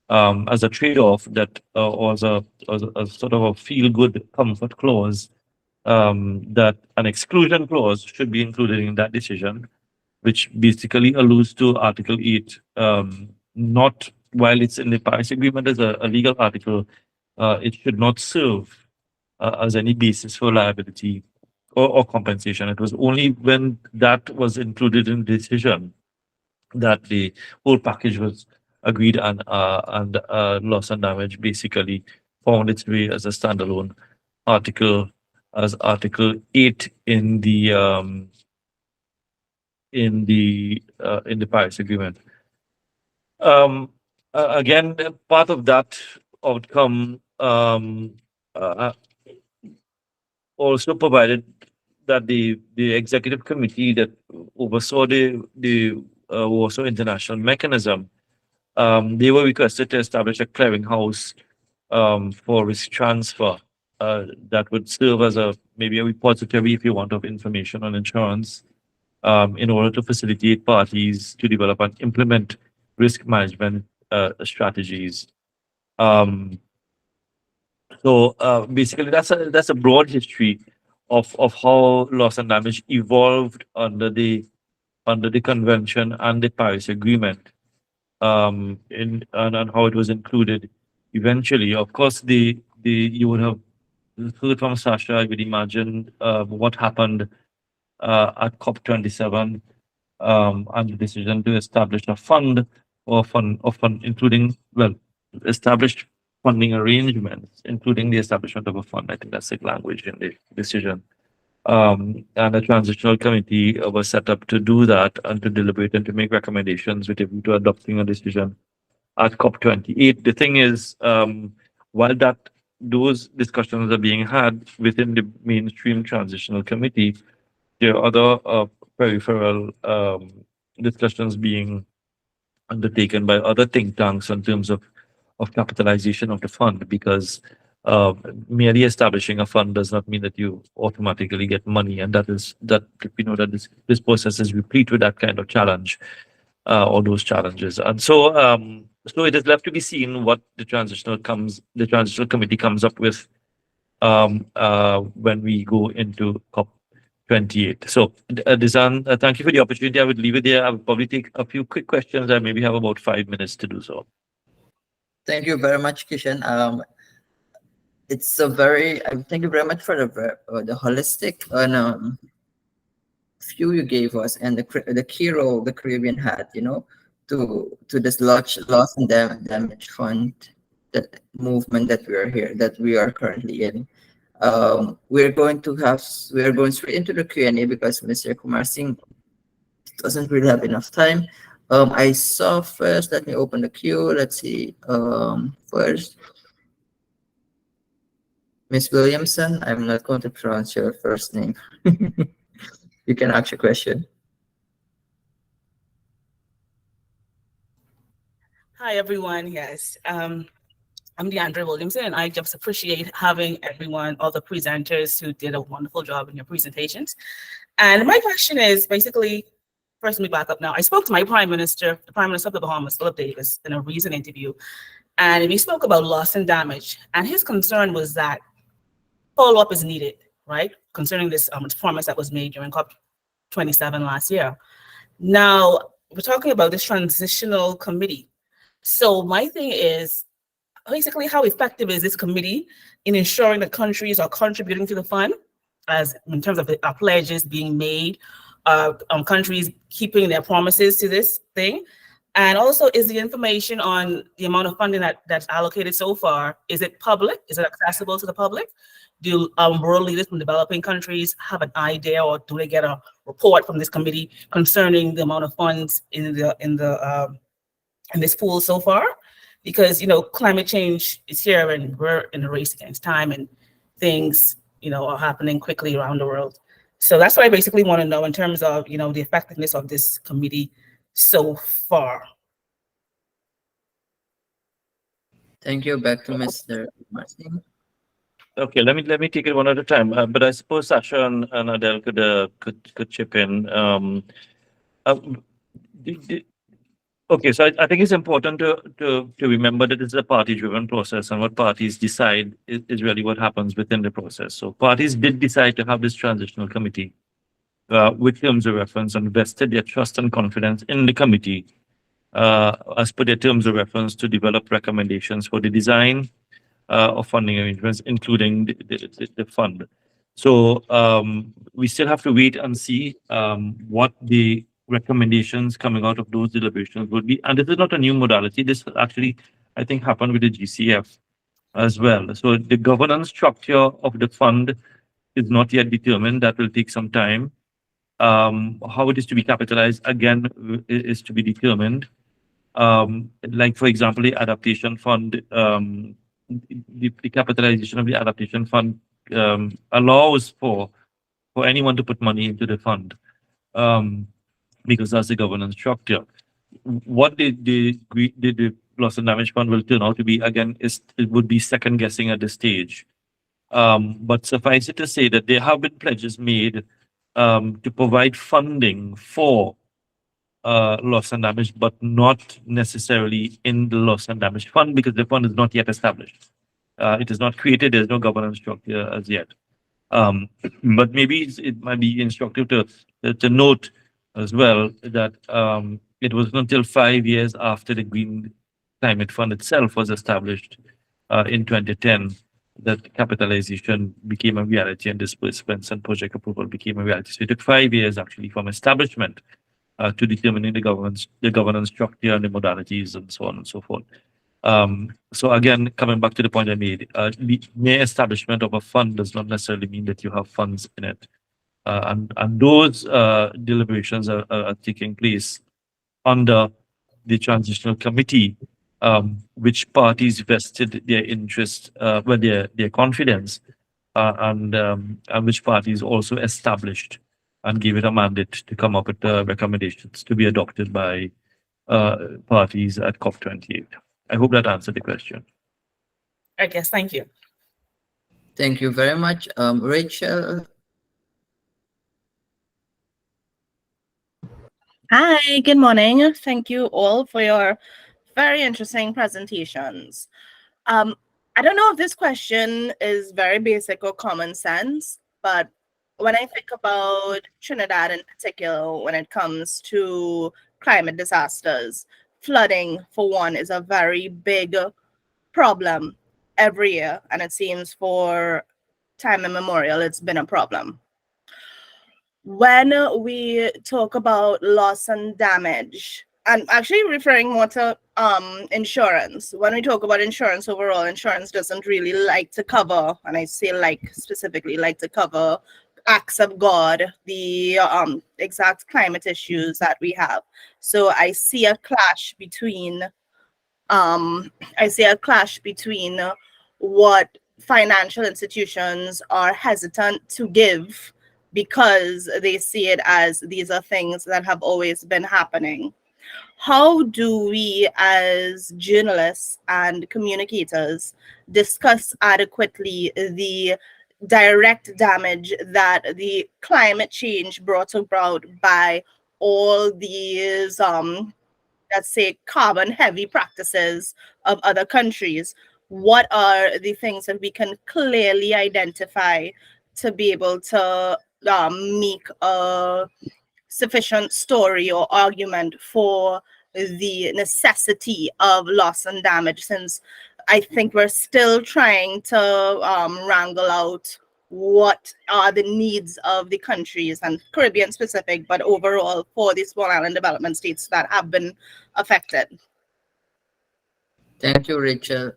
as a trade-off that was a sort of a feel-good comfort clause, that an exclusion clause should be included in that decision, which basically alludes to Article 8, not while it's in the Paris Agreement as a legal article, it should not serve as any basis for liability or compensation. It was only when that was included in the decision that the whole package was agreed, and loss and damage basically found its way as a standalone article, as Article 8 in the Paris Agreement. Again, part of that outcome also provided that the executive committee that oversaw the Warsaw International Mechanism, they were requested to establish a clearinghouse for risk transfer that would serve as maybe a repository, if you want, of information on insurance, in order to facilitate parties to develop and implement risk management strategies. So basically, that's a broad history of how loss and damage evolved under the convention and the Paris Agreement, and how it was included eventually. Of course, you would have heard from Sasha, I would imagine, what happened at COP27, and the decision to establish a fund, including, well, established funding arrangements, including the establishment of a fund. I think that's the language in the decision. And a transitional committee was set up to do that and to deliberate and to make recommendations with a view to adopting a decision at COP28. The thing is, while those discussions are being had within the mainstream transitional committee, there are other peripheral discussions being undertaken by other think tanks in terms of capitalization of the fund, because merely establishing a fund does not mean that you automatically get money, and that we know that this process is replete with that kind of challenge, or those challenges. And so so it is left to be seen what the transitional committee comes up with when we go into COP28. So Dizan, thank you for the opportunity. I would leave it there. I would probably take a few quick questions. I maybe have about 5 minutes to do so. Thank you very much, Kishan. Thank you very much for the holistic view you gave us, and the key role the Caribbean had, to this loss and damage fund, that movement that we are currently in. We're going straight into the Q&A because Mr. Kumarsingh doesn't really have enough time. I saw first, let me open the queue. Let's see. First, Miss Williamson. I'm not going to pronounce your first name. You can ask your question. Hi, everyone. Yes, I'm Deandra Williamson, and I just appreciate having everyone, all the presenters who did a wonderful job in your presentations. And my question is basically, first, let me back up now. I spoke to the Prime Minister of the Bahamas, Philip Davis, in a recent interview, and we spoke about loss and damage. And his concern was that follow-up is needed, right, concerning this promise that was made during COP27 last year. Now, we're talking about this transitional committee. So my thing is, basically, how effective is this committee in ensuring that countries are contributing to the fund, as in terms of the pledges being made, countries keeping their promises to this thing? And also, is the information on the amount of funding that's allocated so far, is it public? Is it accessible to the public? Do world leaders from developing countries have an idea, or do they get a report from this committee concerning the amount of funds in the in this pool so far, because climate change is here and we're in a race against time, and things are happening quickly around the world. So that's what I basically want to know in terms of the effectiveness of this committee so far. Thank you. Back to Mr. Kumarsingh. Okay, let me take it one at a time. But I suppose Sasha and Adele could chip in. Okay, so I think it's important to remember that it's a party-driven process, and what parties decide is really what happens within the process. So parties did decide to have this transitional committee with terms of reference, and vested their trust and confidence in the committee as per their terms of reference to develop recommendations for the design of funding arrangements, including the fund. So we still have to wait and see what the recommendations coming out of those deliberations would be. And this is not a new modality. This actually, I think, happened with the GCF as well. So the governance structure of the fund is not yet determined. That will take some time. How it is to be capitalized, again, is to be determined. Like, for example, the adaptation fund, the capitalization of the adaptation fund allows for anyone to put money into the fund, because that's the governance structure. What the loss and damage fund will turn out to be, again, it would be second guessing at this stage. But suffice it to say that there have been pledges made to provide funding for loss and damage, but not necessarily in the loss and damage fund, because the fund is not yet established. It is not created. There's no governance structure as yet. But maybe it might be instructive to note as well that it was until 5 years after the Green Climate Fund itself was established in 2010 that capitalization became a reality and disbursements and project approval became a reality. So it took 5 years actually from establishment to determining the governance structure and the modalities and so on and so forth. So again, coming back to the point I made, the mere establishment of a fund does not necessarily mean that you have funds in it. And those deliberations are taking place under the transitional committee, which parties vested their interest, their confidence, and which parties also established and gave it a mandate to come up with recommendations to be adopted by parties at COP28. I hope that answered the question. I guess. Thank you. Thank you very much. Rachel. Hi, good morning. Thank you all for your very interesting presentations. I don't know if this question is very basic or common sense, but when I think about Trinidad in particular, when it comes to climate disasters, flooding, for one, is a very big problem every year, and it seems for time immemorial, it's been a problem. When we talk about loss and damage, I'm actually referring more to insurance. When we talk about insurance overall, insurance doesn't really like to cover, and I say specifically like to cover acts of God, the exact climate issues that we have. So I see a clash between what financial institutions are hesitant to give because they see it as these are things that have always been happening. How do we as journalists and communicators discuss adequately the direct damage that the climate change brought about by all these, let's say, carbon heavy practices of other countries? What are the things that we can clearly identify to be able to make a sufficient story or argument for the necessity of loss and damage, since I think we're still trying to wrangle out what are the needs of the countries, and Caribbean specific, but overall for the small island development states that have been affected. Thank you, Rachel.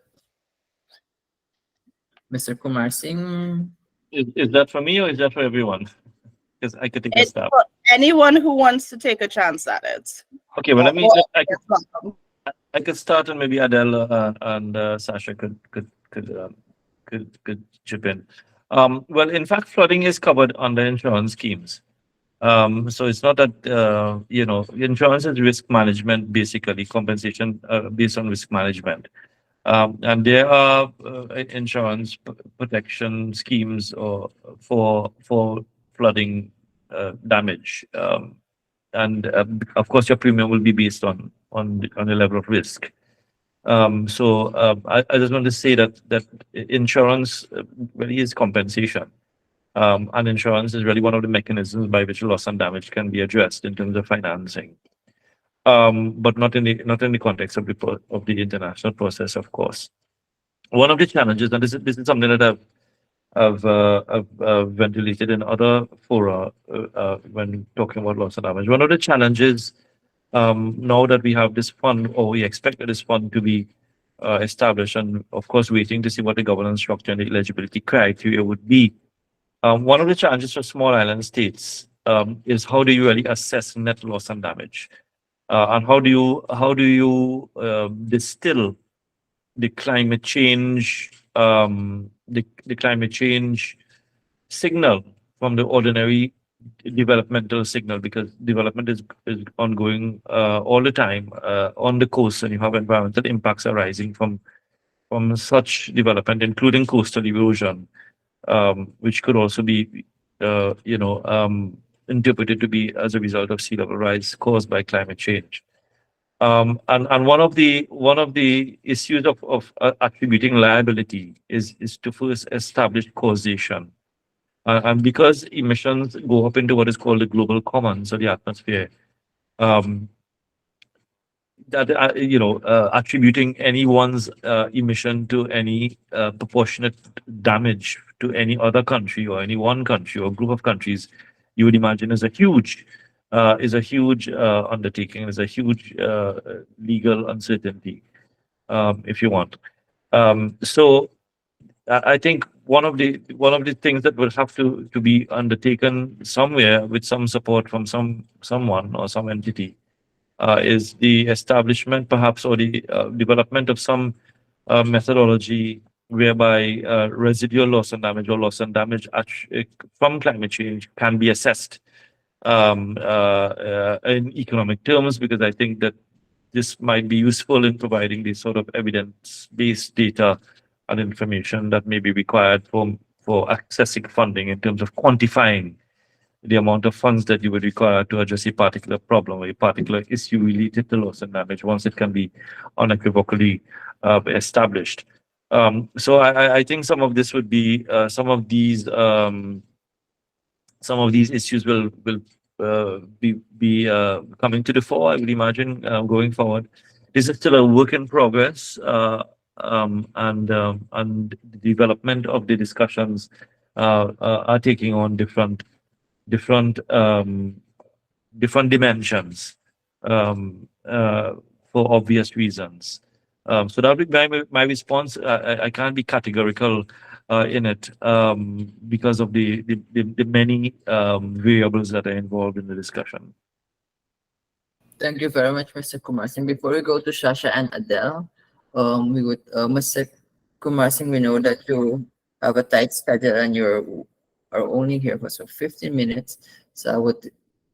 Mr. Kumarsingh. Is that for me or is that for everyone? Because I could take a It's stab. for anyone who wants to take a chance at it. Okay, well, let me. I could start, and maybe Adele and Sasha could chip in. Well, in fact, flooding is covered under insurance schemes. So it's not that insurance is risk management, basically compensation based on risk management. And there are insurance protection schemes or for flooding damage. And of course, your premium will be based on the level of risk. I just want to say that insurance really is compensation. And insurance is really one of the mechanisms by which loss and damage can be addressed in terms of financing. But not in the context of the international process, of course. One of the challenges, and this is something that I've ventilated in other fora when talking about loss and damage. One of the challenges now that we have this fund, or we expect this fund to be established, and of course waiting to see what the governance structure and the eligibility criteria would be. One of the challenges for small island states is how do you really assess net loss and damage, and how do you distill the climate change the climate change signal from the ordinary developmental signal, because development is ongoing all the time on the coast, and you have environmental impacts arising from such development, including coastal erosion, which could also be interpreted to be as a result of sea level rise caused by climate change. And one of the issues of attributing liability is to first establish causation. And because emissions go up into what is called the global commons of the atmosphere, attributing anyone's emission to any proportionate damage to any other country or any one country or group of countries, you would imagine is a huge undertaking, is a huge legal uncertainty, if you want. So I think one of the things that will have to be undertaken somewhere with some support from someone or some entity is the establishment, perhaps, or the development of some methodology whereby residual loss and damage or loss and damage from climate change can be assessed in economic terms, because I think that this might be useful in providing the sort of evidence-based data and information that may be required for accessing funding in terms of quantifying the amount of funds that you would require to address a particular problem or a particular issue related to loss and damage once it can be unequivocally established. So I think some of this would be some of these issues will be coming to the fore, I would imagine, going forward. This is still a work in progress, and the development of the discussions are taking on different dimensions for obvious reasons. So that would be my response. I can't be categorical in it because of the many variables that are involved in the discussion. Thank you very much, Mr. Kumarsingh. Before we go to Sasha and Adele, we would, Mr. Kumarsingh, we know that you have a tight schedule and you are only here for 15 minutes. So I would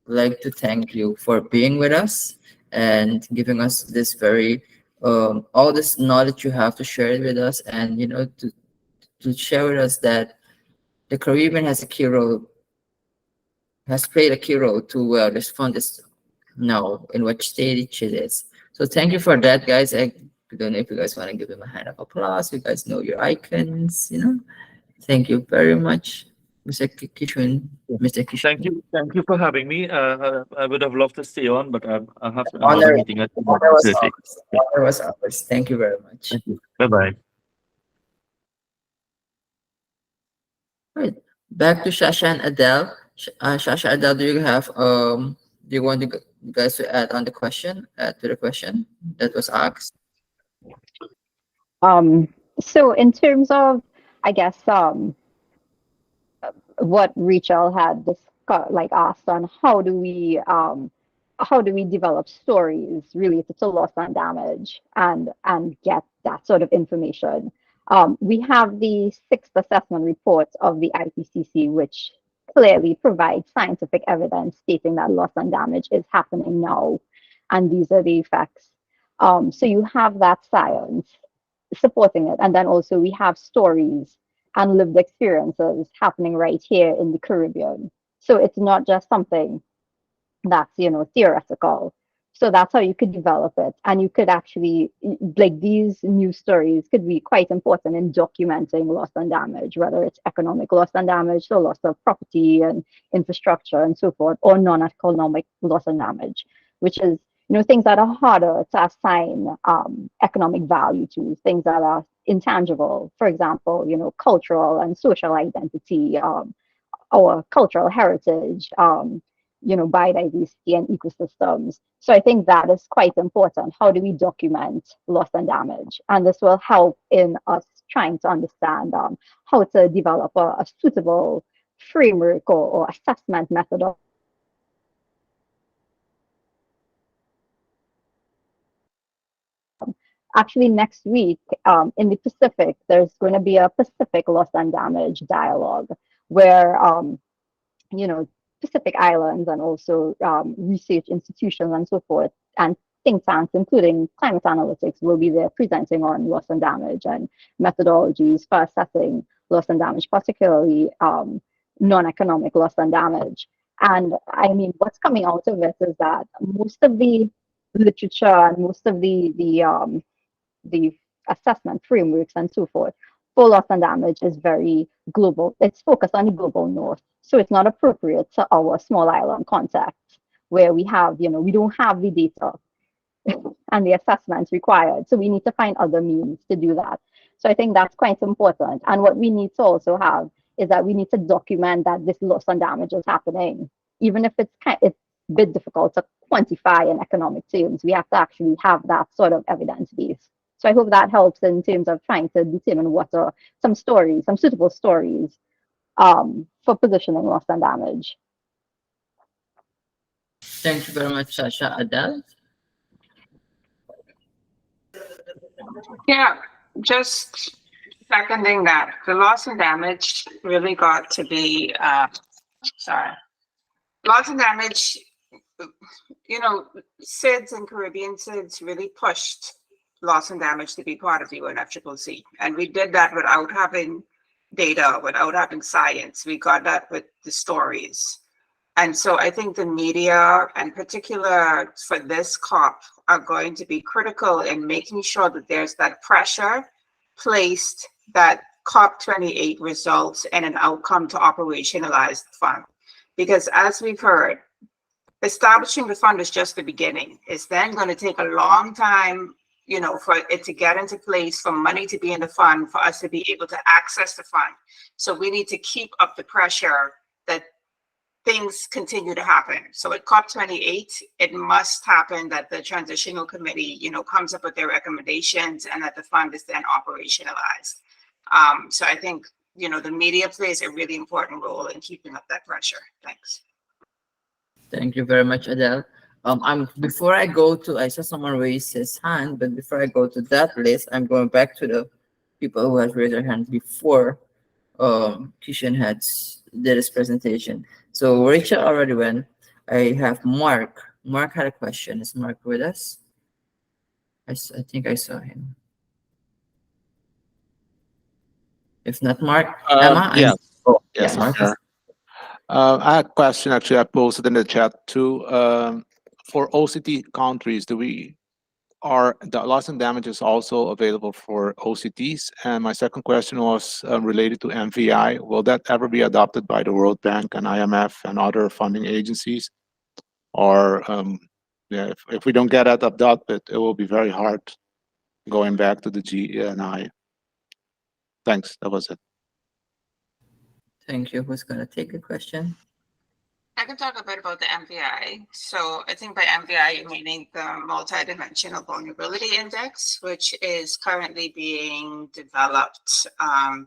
like to thank you for being with us and giving us this very all this knowledge you have to share it with us, and to share with us that the Caribbean has played a key role to respond this now in which stage it is. So thank you for that, guys. I don't know if you guys want to give him a hand of applause. You guys know your icons, Thank you very much, Mr. Kishan. Mr. Kishan. Thank you for having me. I would have loved to stay on, but I have Honor, another meeting at honor was 2:30. ours. Honor was ours. Thank you very much. Thank you. Bye-bye. Right. Back to Sasha and Adele. Sasha, Adele, do you want you guys to add to the question that was asked? So in terms of, I guess, what Rachel had asked on how do we how do we develop stories related to loss and damage and get that sort of information? We have the sixth assessment report of the IPCC, which clearly provides scientific evidence stating that loss and damage is happening now, and these are the effects. So you have that science supporting it, and then also we have stories and lived experiences happening right here in the Caribbean. So it's not just something that's theoretical. So that's how you could develop it, and you could actually, like, these news stories could be quite important in documenting loss and damage, whether it's economic loss and damage, so loss of property and infrastructure and so forth, or non-economic loss and damage, which is things that are harder to assign economic value to, things that are intangible, for example, cultural and social identity, our cultural heritage, biodiversity and ecosystems. So I think that is quite important. How do we document loss and damage? And this will help in us trying to understand how to develop a suitable framework or assessment method. Actually, next week in the Pacific, there's going to be a Pacific loss and damage dialogue where, Pacific Islands and also research institutions and so forth, and think tanks, including climate analytics, will be there presenting on loss and damage and methodologies for assessing loss and damage, particularly non-economic loss and damage. And I mean, what's coming out of it is that most of the literature and most of the assessment frameworks and so forth for loss and damage is very global. It's focused on the global north. So it's not appropriate to our small island context where we have, we don't have the data and the assessments required. So we need to find other means to do that. So I think that's quite important. And what we need to also have is that we need to document that this loss and damage is happening. Even if it's a bit difficult to quantify in economic terms, we have to actually have that sort of evidence base. So I hope that helps in terms of trying to determine what are some stories, some suitable stories for positioning loss and damage. Thank you very much, Sasha. Adelle? Yeah, just seconding that. The loss and damage really got to be, loss and damage, SIDS and Caribbean SIDS really pushed loss and damage to be part of the UNFCCC. And we did that without having data, without having science. We got that with the stories. And so I think the media, and particular for this COP, are going to be critical in making sure that there's that pressure placed that COP28 results in an outcome to operationalize the fund. Because as we've heard, establishing the fund is just the beginning. It's then going to take a long time, for it to get into place, for money to be in the fund, for us to be able to access the fund. So we need to keep up the pressure that things continue to happen. So at COP28, it must happen that the transitional committee, comes up with their recommendations and that the fund is then operationalized. So I think, the media plays a really important role in keeping up that pressure. Thanks. Thank you very much, Adelle. Before I go to, I saw someone raise his hand, but before I go to that list, I'm going back to the people who have raised their hand before Kishan did his presentation. So Rachel already went. I have Mark. Mark had a question. Is Mark with us? I think I saw him. If not Mark, Emma? Yeah. Yes, Mark. I had a question actually I posted in the chat too. For OCT countries, are the loss and damages also available for OCTs? And my second question was related to MVI. Will that ever be adopted by the World Bank and IMF and other funding agencies? Or if we don't get that adopted, it will be very hard going back to the GNI. Thanks. That was it. Thank you. Who's going to take the question? I can talk a bit about the MVI. So I think by MVI, meaning the Multidimensional Vulnerability Index, which is currently being developed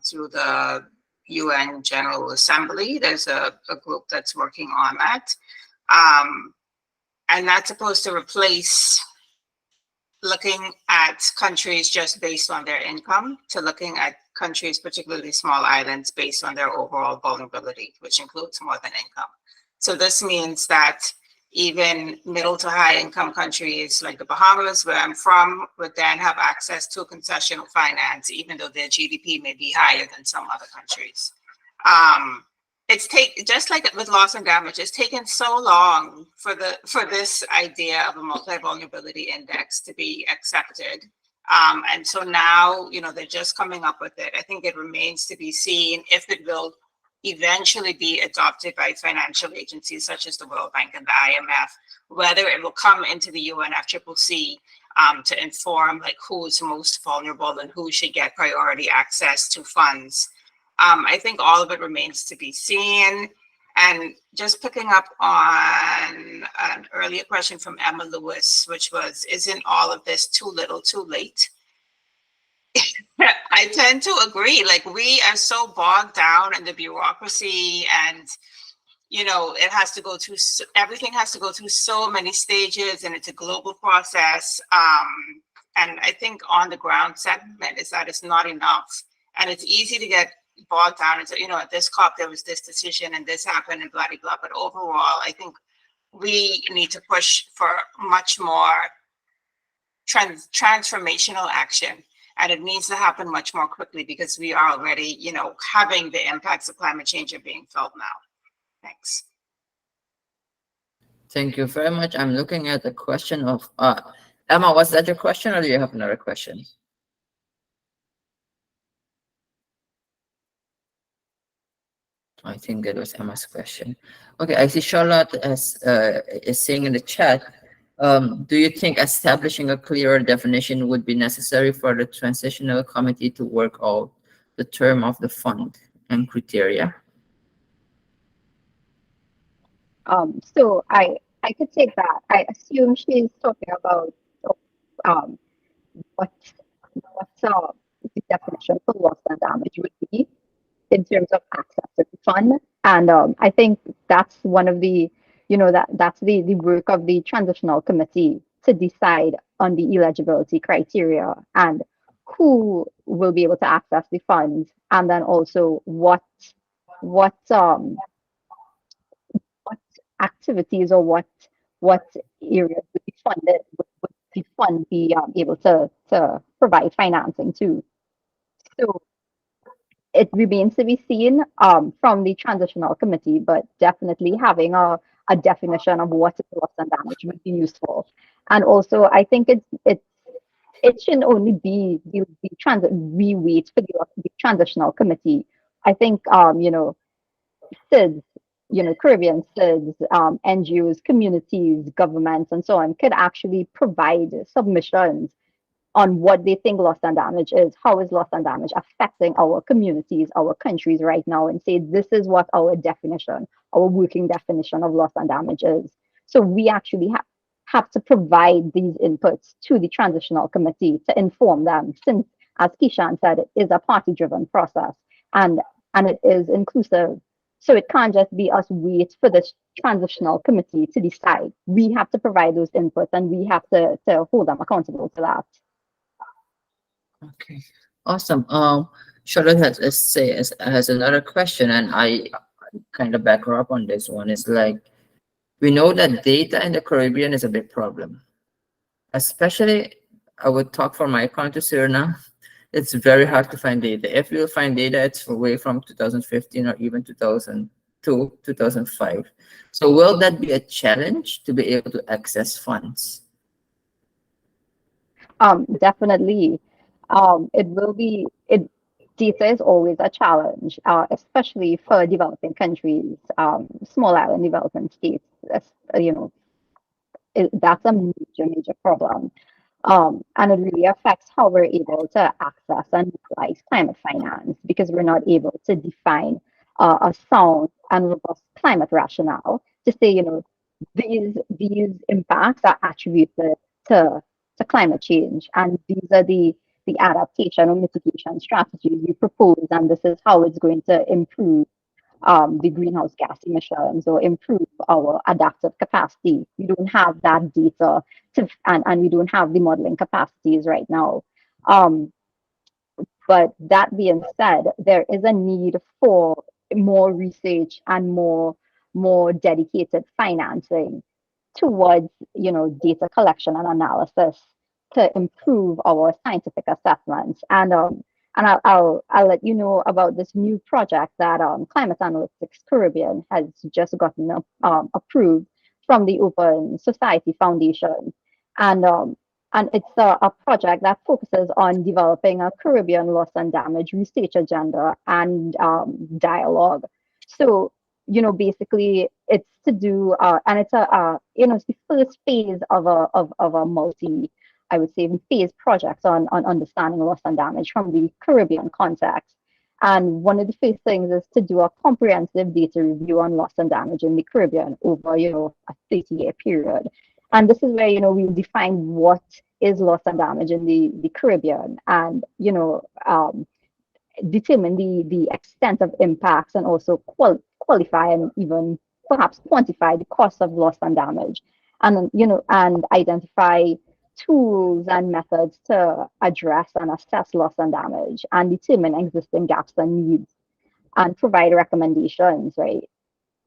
through the UN General Assembly. There's a group that's working on that. and that's supposed to replace looking at countries just based on their income to looking at countries, particularly small islands, based on their overall vulnerability, which includes more than income. So this means that even middle to high income countries like the Bahamas, where I'm from, would then have access to concessional finance, even though their GDP may be higher than some other countries. Just like with loss and damage, it's taken so long for this idea of a multi-vulnerability index to be accepted. And so now, they're just coming up with it. I think it remains to be seen if it will eventually be adopted by financial agencies such as the World Bank and the IMF, whether it will come into the UNFCCC to inform like who's most vulnerable and who should get priority access to funds. I think all of it remains to be seen. And just picking up on an earlier question from Emma Lewis, which was, isn't all of this too little too late? I tend to agree. Like, we are so bogged down in the bureaucracy, and it has to go through, everything has to go through so many stages, and it's a global process. And I think on the ground sentiment is that it's not enough, and it's easy to get bogged down into, at this COP there was this decision and this happened and blah blah blah. But overall, I think we need to push for much more transformational action. And it needs to happen much more quickly because we are already, having the impacts of climate change are being felt now. Thanks. Thank you very much. I'm looking at the question of Emma. Was that your question, or do you have another question? I think that was Emma's question. Okay, I see Charlotte is saying in the chat. Do you think establishing a clearer definition would be necessary for the transitional committee to work out the term of the fund and criteria? So I could take that. I assume she's talking about what the definition for loss and damage would be in terms of access to the fund. And I think that's one of the that's the work of the transitional committee to decide on the eligibility criteria and who will be able to access the funds, and then also what activities or what areas would be funded, would the fund be able to provide financing to. So it remains to be seen from the transitional committee, but definitely having a definition of what is loss and damage would be useful. And also, I think it shouldn't only be we wait for the transitional committee. I think SIDS, Caribbean SIDS, NGOs, communities, governments, and so on could actually provide submissions on what they think loss and damage is. How is loss and damage affecting our communities, our countries right now, and say this is what our definition, our working definition of loss and damage is. So we actually have to provide these inputs to the transitional committee to inform them, since, as Kishan said, it is a party-driven process and it is inclusive. So it can't just be us wait for this transitional committee to decide. We have to provide those inputs, and we have to hold them accountable to that. Okay, awesome. Charlotte has another question, and I kind of back her up on this one. It's like, we know that data in the Caribbean is a big problem, especially, I would talk for my country, Suriname. It's very hard to find data. If you find data, it's away from 2015 or even 2002, 2005. So will that be a challenge to be able to access funds? Definitely. It will be. Data is always a challenge, especially for developing countries, small island development states. That's a major problem. And it really affects how we're able to access and utilize climate finance, because we're not able to define a sound and robust climate rationale to say, these impacts are attributed to climate change, and these are the adaptation or mitigation strategies we propose, and this is how it's going to improve the greenhouse gas emissions or improve our adaptive capacity. We don't have that data and we don't have the modeling capacities right now. But that being said, there is a need for more research and more dedicated financing towards, data collection and analysis to improve our scientific assessments. And I'll let you know about this new project that Climate Analytics Caribbean has just gotten approved from the Open Society Foundation. And it's a project that focuses on developing a Caribbean loss and damage research agenda and dialogue. So, basically it's to do, and it's it's the first phase of a multi, I would say, phase projects on understanding loss and damage from the Caribbean context. And one of the first things is to do a comprehensive data review on loss and damage in the Caribbean over, a 30-year period. And this is where, we'll define what is loss and damage in the Caribbean and, determine the extent of impacts and also qualify and even perhaps quantify the cost of loss and damage and, and identify tools and methods to address and assess loss and damage and determine existing gaps and needs and provide recommendations, right?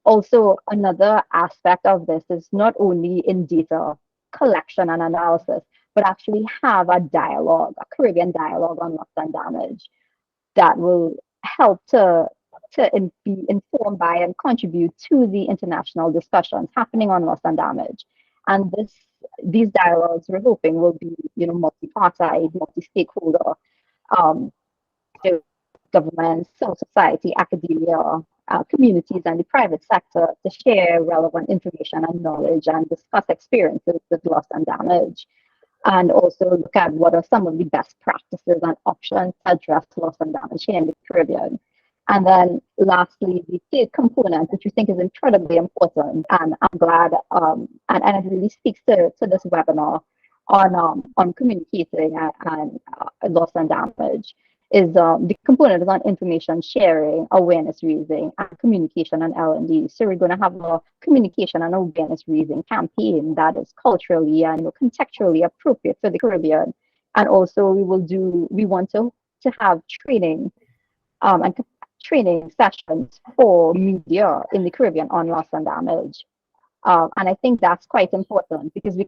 Also, another aspect of this is not only in data collection and analysis, but actually have a dialogue, a Caribbean dialogue on loss and damage that will help to be informed by and contribute to the international discussions happening on loss and damage. And these dialogues we're hoping will be, multi-party, multi-stakeholder, governments, civil society, academia, communities, and the private sector to share relevant information and knowledge and discuss experiences with loss and damage. And also look at what are some of the best practices and options to address loss and damage here in the Caribbean. And then lastly, the third component, which we think is incredibly important, and I'm glad, and it really speaks to this webinar on communicating and loss and damage, is the component is on information sharing, awareness raising, and communication and L&D. So we're going to have a communication and awareness raising campaign that is culturally and contextually appropriate for the Caribbean. And also we want to have training and training sessions for media in the Caribbean on loss and damage. And I think that's quite important because we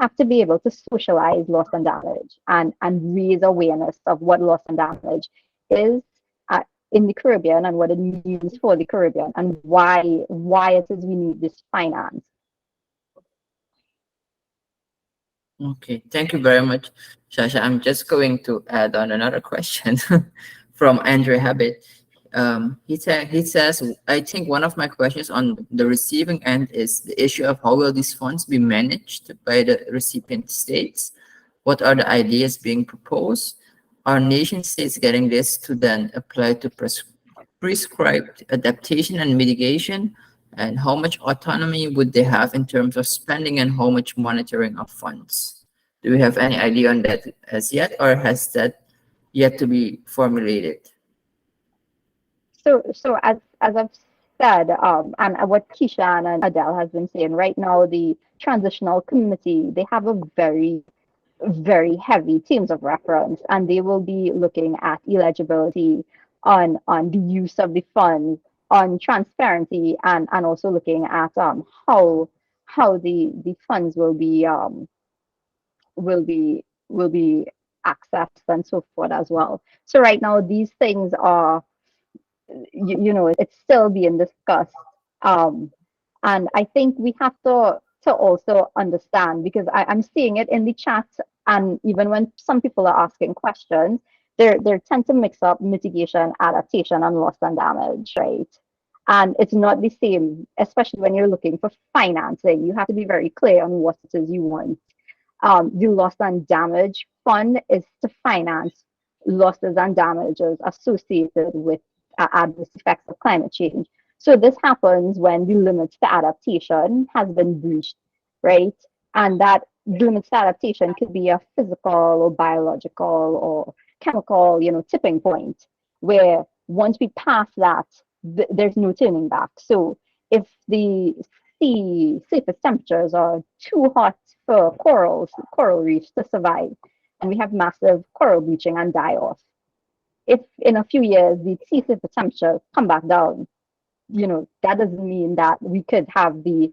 have to be able to socialize loss and damage and raise awareness of what loss and damage is in the Caribbean and what it means for the Caribbean and why it is we need this finance. Okay, thank you very much, Sasha. I'm just going to add on another question from Andre Habit. He says, I think one of my questions on the receiving end is the issue of how will these funds be managed by the recipient states? What are the ideas being proposed? Are nation states getting this to then apply to prescribed adaptation and mitigation? And how much autonomy would they have in terms of spending and how much monitoring of funds? Do we have any idea on that as yet, or has that yet to be formulated? So as I've said, and what Kishan and Adelle has been saying, right now the transitional committee, they have a very, very heavy terms of reference, and they will be looking at eligibility on the use of the funds, on transparency, and also looking at how the funds will be accessed and so forth as well. So right now these things are, it's still being discussed. And I think we have to also understand, because I'm seeing it in the chat, and even when some people are asking questions, they tend to mix up mitigation, adaptation, and loss and damage, right? And it's not the same, especially when you're looking for financing. You have to be very clear on what it is you want. The loss and damage fund is to finance losses and damages associated with adverse effects of climate change. So this happens when the limits to adaptation has been breached, right? And that limits to adaptation could be a physical or biological or chemical, tipping point, where once we pass that, there's no turning back. So if the sea surface temperatures are too hot for coral reefs to survive, and we have massive coral bleaching and die off, if in a few years the sea surface temperatures come back down, that doesn't mean that we could have the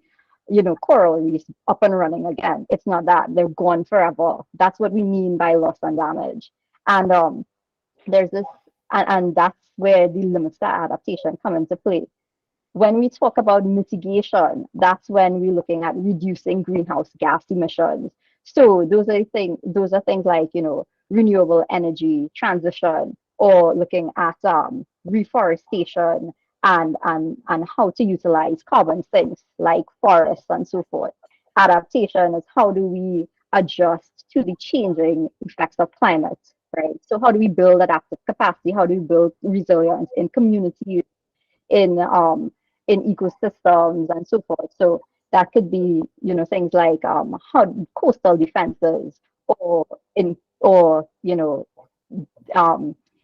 coral reefs up and running again. It's not that they're gone forever. That's what we mean by loss and damage. And there's this, and that's where the limits to adaptation come into play. When we talk about mitigation, that's when we're looking at reducing greenhouse gas emissions. So those are things like, renewable energy transition, or looking at reforestation, and how to utilize carbon sinks like forests and so forth. Adaptation is how do we adjust to the changing effects of climate, right? So how do we build adaptive capacity? How do we build resilience in communities, in ecosystems and so forth? So that could be, things like how coastal defenses, or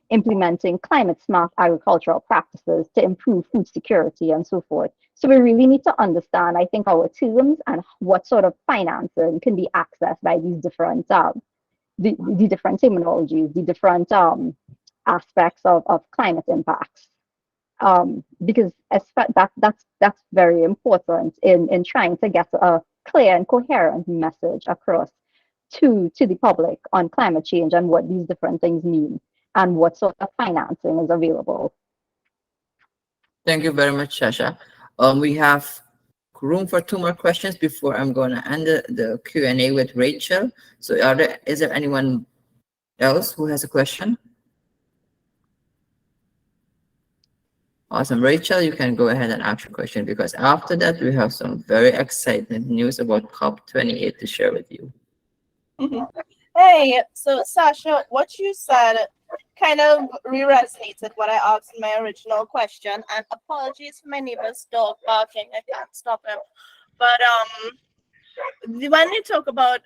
implementing climate smart agricultural practices to improve food security and so forth. So we really need to understand, I think, our terms and what sort of financing can be accessed by these different the different terminologies, the different aspects of climate impacts. Because that's very important in trying to get a clear and coherent message across to the public on climate change and what these different things mean and what sort of financing is available. Thank you very much, Sasha. We have room for 2 more questions before I'm going to end the Q&A with Rachel. So is there anyone else who has a question? Awesome. Rachel, you can go ahead and ask your question, because after that, we have some very exciting news about COP28 to share with you. Hey, so Sasha, what you said kind of re-resonated what I asked in my original question. And apologies for my neighbor's dog barking. I can't stop him. But when you talk about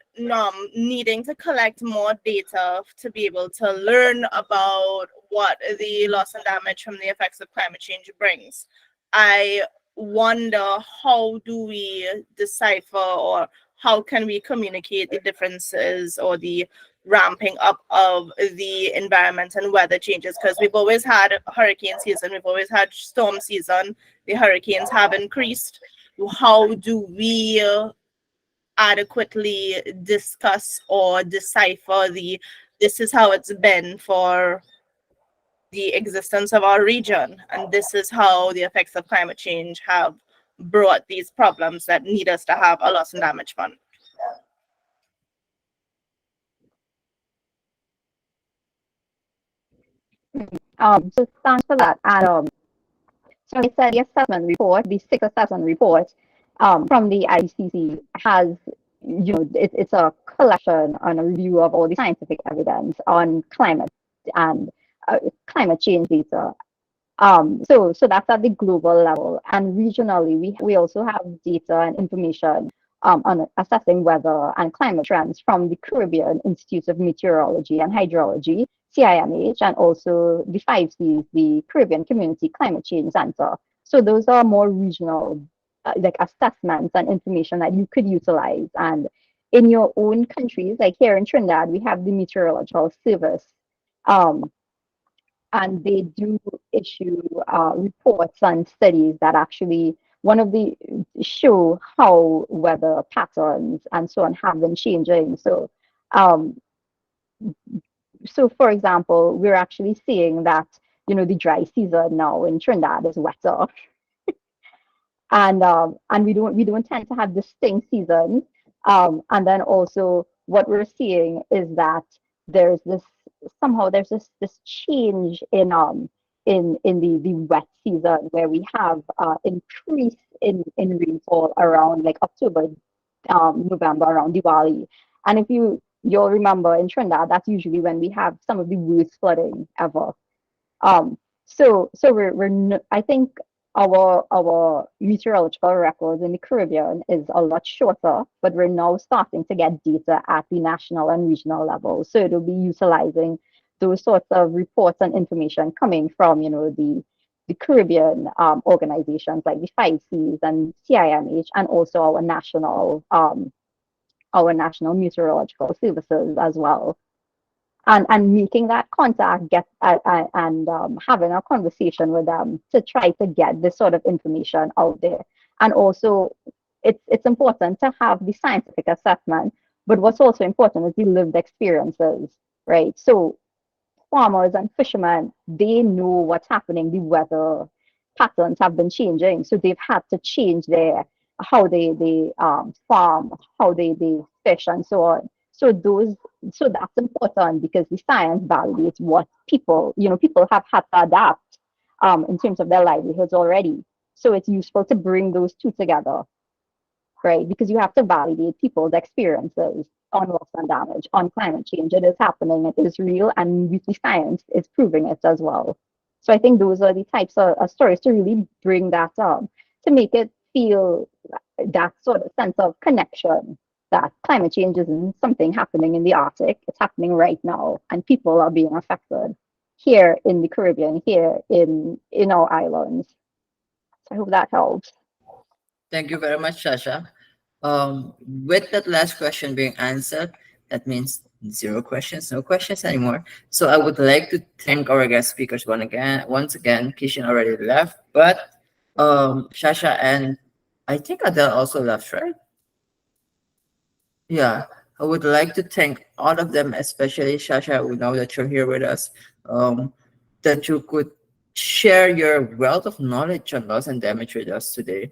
needing to collect more data to be able to learn about what the loss and damage from the effects of climate change brings, I wonder, how do we decipher, or how can we communicate the differences or the ramping up of the environment and weather changes? Because we've always had hurricane season, we've always had storm season, the hurricanes have increased. How do we adequately discuss or decipher this is how it's been for the existence of our region, and this is how the effects of climate change have brought these problems that need us to have a loss and damage fund? So thanks for that. And so I said the assessment report, the 6th assessment report from the IPCC has, it's a collection and a review of all the scientific evidence on climate and climate change data. So that's at the global level, and regionally we also have data and information on assessing weather and climate trends from the Caribbean Institute of Meteorology and Hydrology, CIMH, and also the 5Cs, the Caribbean Community Climate Change Center. So those are more regional like assessments and information that you could utilize. And in your own countries, like here in Trinidad, we have the Meteorological Service. And they do issue reports and studies that actually show how weather patterns and so on have been changing. So for example, we're actually seeing that the dry season now in Trinidad is wetter, and we don't tend to have distinct seasons. And then also what we're seeing is that there's this change in the wet season, where we have increase in rainfall around like October, November, around Diwali. And if you'll remember, in Trinidad, that's usually when we have some of the worst flooding ever. So I think our meteorological records in the Caribbean is a lot shorter, but we're now starting to get data at the national and regional level. So it'll be utilizing those sorts of reports and information coming from, the the Caribbean organizations like the 5Cs and CIMH, and also our national meteorological services as well. And making that contact, having a conversation with them to try to get this sort of information out there. And also, it's important to have the scientific assessment, but what's also important is the lived experiences, right? So farmers and fishermen, they know what's happening. The weather patterns have been changing, so they've had to change how they farm, how they fish, and so on. So that's important because the science validates what people have had to adapt in terms of their livelihoods already. So it's useful to bring those two together, right? Because you have to validate people's experiences on loss and damage, on climate change. It is happening, it is real, and with the science is proving it as well. So I think those are the types of stories to really bring that up, to make it feel that sort of sense of connection, that climate change isn't something happening in the Arctic, it's happening right now, and people are being affected here in the Caribbean, here in our islands. So I hope that helps. Thank you very much, Sasha. With that last question being answered, that means zero questions, no questions anymore. So I would like to thank our guest speakers once again. Kishan already left, but Sasha and I think Adele also left, right? Yeah, I would like to thank all of them, especially Sasha. We know that you're here with us. That you could share your wealth of knowledge on loss and damage with us today.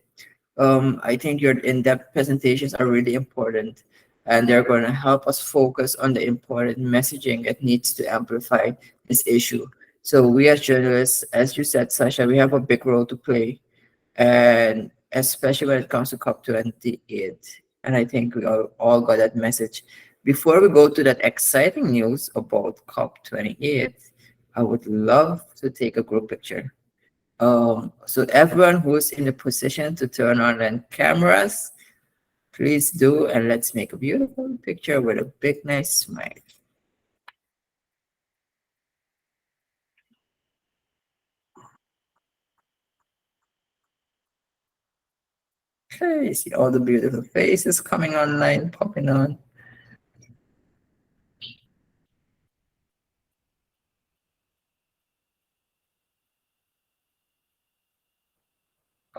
I think your in-depth presentations are really important, and they're going to help us focus on the important messaging that needs to amplify this issue. So we as journalists, as you said, Sasha, we have a big role to play, and especially when it comes to COP28. And I think we all got that message. Before we go to that exciting news about COP28, I would love to take a group picture. So everyone who's in the position to turn on their cameras, please do, and let's make a beautiful picture with a big, nice smile. Okay, see all the beautiful faces coming online, popping on.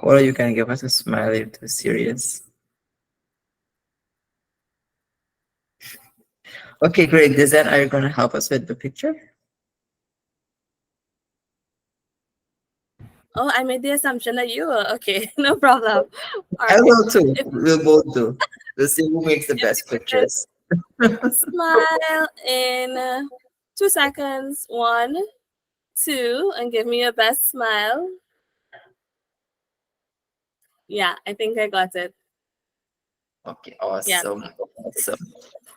Or you can give us a smile if it's serious. Okay, great. Design, are you going to help us with the picture? Oh, I made the assumption that you were. Okay, no problem. All I right. will too. We'll both do. We'll see who makes the best pictures. Smile in 2 seconds. 1, 2, and give me your best smile. Yeah, I think I got it. Okay, awesome. Awesome.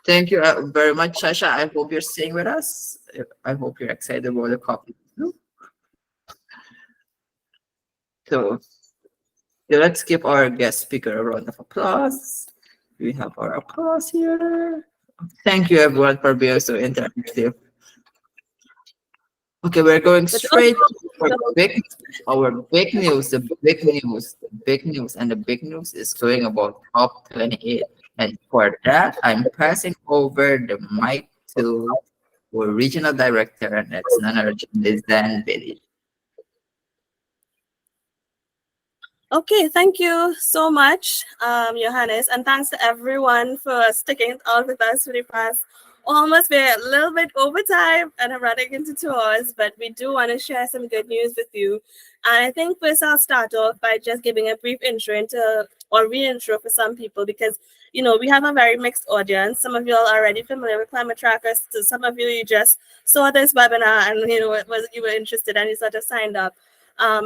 Thank you very much, Sasha. I hope you're staying with us. I hope you're excited about the coffee. So let's give our guest speaker a round of applause. We have our applause here. Thank you everyone for being so interactive. Okay, we're going straight to our big news. The big news, and the big news is going about COP28. And for that, I'm passing over the mic to our regional director, and that's none other than Billy. Okay, thank you so much, Johannes, and thanks to everyone for sticking out with us for the past almost we're a little bit over time and I'm running into 2 hours, but we do want to share some good news with you. And I think first I'll start off by just giving a brief intro or re-intro for some people because, we have a very mixed audience. Some of you are already familiar with Climate Trackers. So some of you just saw this webinar and, you were interested and you sort of signed up.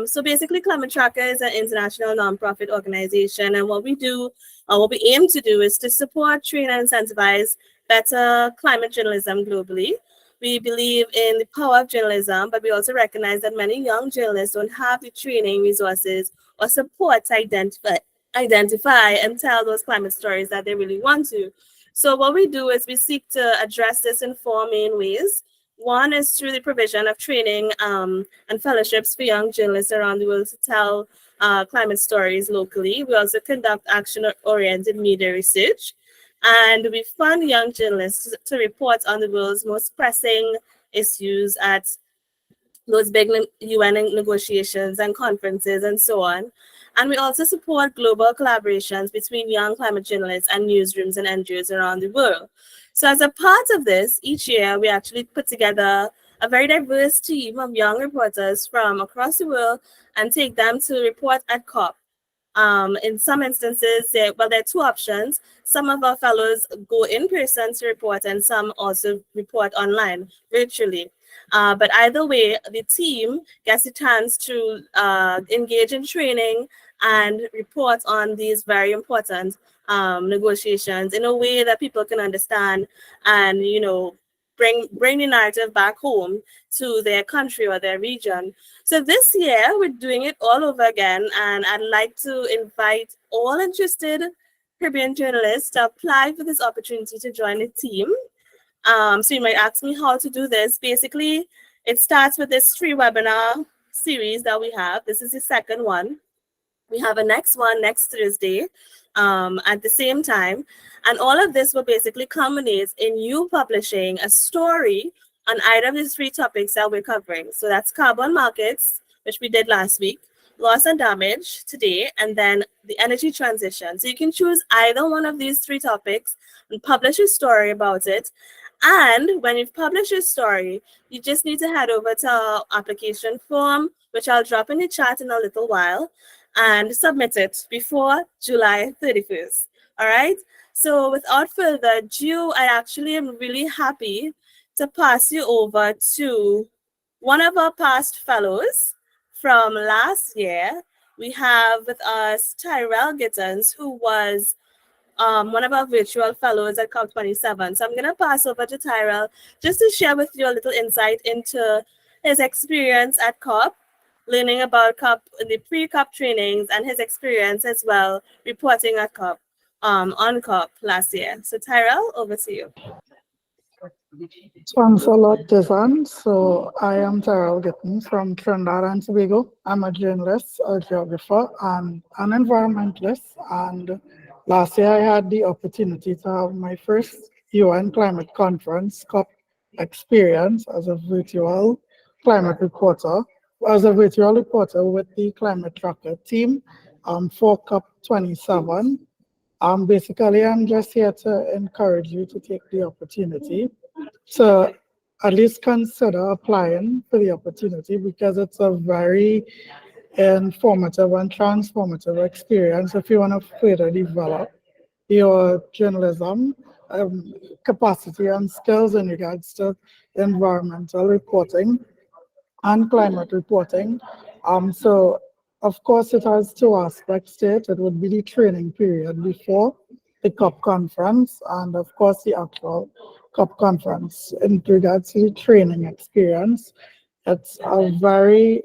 So basically, Climate Tracker is an international nonprofit organization, and what we do, what we aim to do, is to support, train, and incentivize better climate journalism globally. We believe in the power of journalism, but we also recognize that many young journalists don't have the training, resources, or support to identify and tell those climate stories that they really want to. So what we do is we seek to address this in 4 main ways. One is through the provision of training and fellowships for young journalists around the world to tell climate stories locally. We also conduct action-oriented media research, and we fund young journalists to report on the world's most pressing issues at those big UN negotiations and conferences and so on. And we also support global collaborations between young climate journalists and newsrooms and NGOs around the world. So as a part of this, each year we actually put together a very diverse team of young reporters from across the world and take them to report at COP. In some instances, there are two options. Some of our fellows go in person to report and some also report online, virtually. But either way, the team gets a chance to engage in training and report on these very important negotiations in a way that people can understand and, you know, bring the narrative back home to their country or their region. So this year, we're doing it all over again, and I'd like to invite all interested Caribbean journalists to apply for this opportunity to join the team. So you might ask me how to do this. Basically, it starts with this 3-webinar series that we have. This is the second one. We have a next one next Thursday at the same time. And all of this will basically culminate in you publishing a story on either of these 3 topics that we're covering. So that's carbon markets, which we did last week, loss and damage today, and then the energy transition. So you can choose either one of these 3 topics and publish a story about it. And when you've published your story, you just need to head over to our application form, which I'll drop in the chat in a little while, and submit it before July 31st. All right? So without further ado, I actually am really happy to pass you over to one of our past fellows from last year. We have with us Tyrell Gittens, who was one of our virtual fellows at COP27. So I'm going to pass over to Tyrell just to share with you a little insight into his experience at COP, learning about COP, the pre-COP trainings, and his experience as well reporting at COP, on COP last year. So Tyrell, over to you. Thanks a lot, Kishan. So I am Tyrell Gittens from Trinidad and Tobago. I'm a journalist, a geographer, and an environmentalist. And last year I had the opportunity to have my first UN climate conference, COP experience, as a virtual climate reporter, with the Climate Tracker team for COP27. Basically, I'm just here to encourage you to take the opportunity to at least consider applying for the opportunity, because it's a very informative and transformative experience if you want to further develop your journalism capacity and skills in regards to environmental reporting and climate reporting. So of course it has 2 aspects to it. It would be the training period before the COP conference, and of course the actual COP conference. In regards to the training experience, it's a very,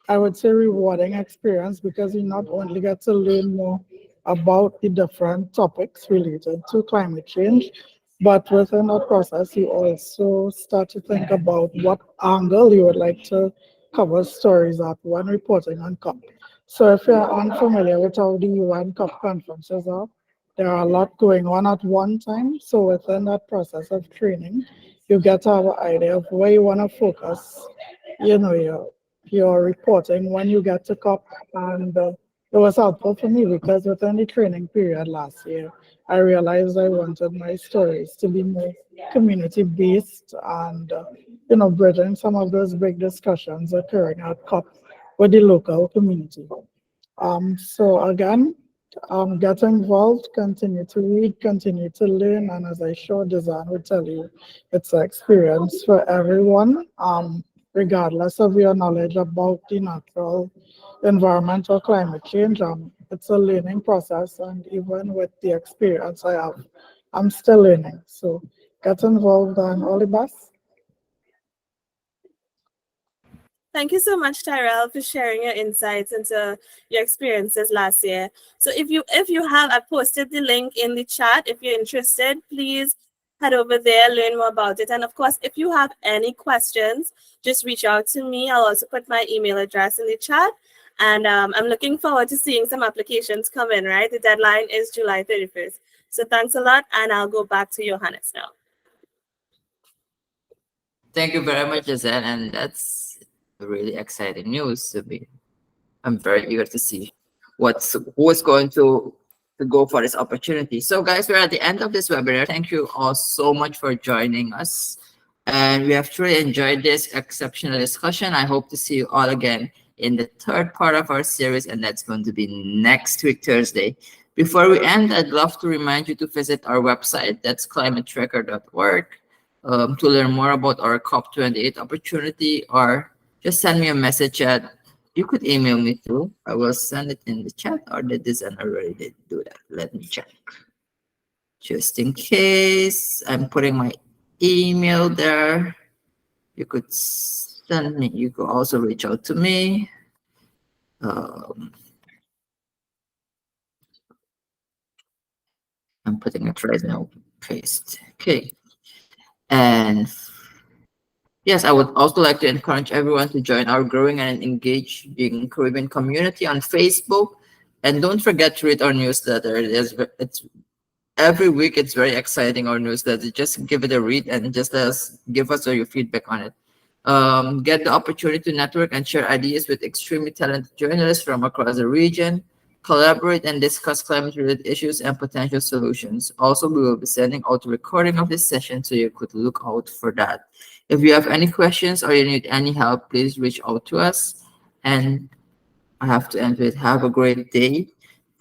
I would say, rewarding experience, because you not only get to learn more about the different topics related to climate change, but within that process, you also start to think about what angle you would like to cover stories at when reporting on COP. So if you're unfamiliar with how the UN COP conferences are, there are a lot going on at one time. So within that process of training, you get to have an idea of where you want to focus, you know, your reporting when you get to COP. And it was helpful for me, because within the training period last year, I realized I wanted my stories to be more community-based and, you know, bridging some of those big discussions occurring at COP with the local community. So again, get involved, continue to read, continue to learn, and as I showed, Design would tell you, it's an experience for everyone, regardless of your knowledge about the natural environment or climate change. It's a learning process, and even with the experience I have, I'm still learning. So get involved, and all the best. Thank you so much, Tyrell, for sharing your insights into your experiences last year. So if you have, I posted the link in the chat. If you're interested, please head over there, learn more about it. And of course, if you have any questions, just reach out to me. I'll also put my email address in the chat. And I'm looking forward to seeing some applications come in, right? The deadline is July 31st. So thanks a lot, and I'll go back to Johannes now. Thank you very much, Adelle, and that's really exciting news to me. I'm very eager to see who is going to go for this opportunity. So guys, we're at the end of this webinar. Thank you all so much for joining us. And we have truly enjoyed this exceptional discussion. I hope to see you all again in the third part of our series, and that's going to be next week, Thursday. Before we end, I'd love to remind you to visit our website. That's climatetracker.org. To learn more about our COP28 opportunity, or just send me a message you could email me too. I will send it in the chat, or did this and already did do that. Let me check. Just in case, I'm putting my email there. You could send me, you could also reach out to me. I'm putting it right now, paste. Okay. And yes, I would also like to encourage everyone to join our growing and engaging Caribbean community on Facebook. And don't forget to read our newsletter. It's every week. It's very exciting, our newsletter. Just give it a read and just give us your feedback on it. Get the opportunity to network and share ideas with extremely talented journalists from across the region. Collaborate and discuss climate-related issues and potential solutions. Also, we will be sending out a recording of this session, so you could look out for that. If you have any questions or you need any help, please reach out to us. And I have to end with have a great day.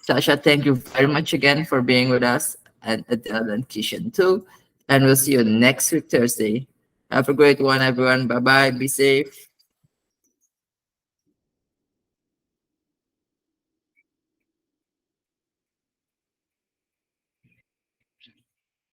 Sasha, thank you very much again for being with us, and Adelle and Kishan too. And we'll see you next week, Thursday. Have a great one, everyone. Bye-bye. Be safe.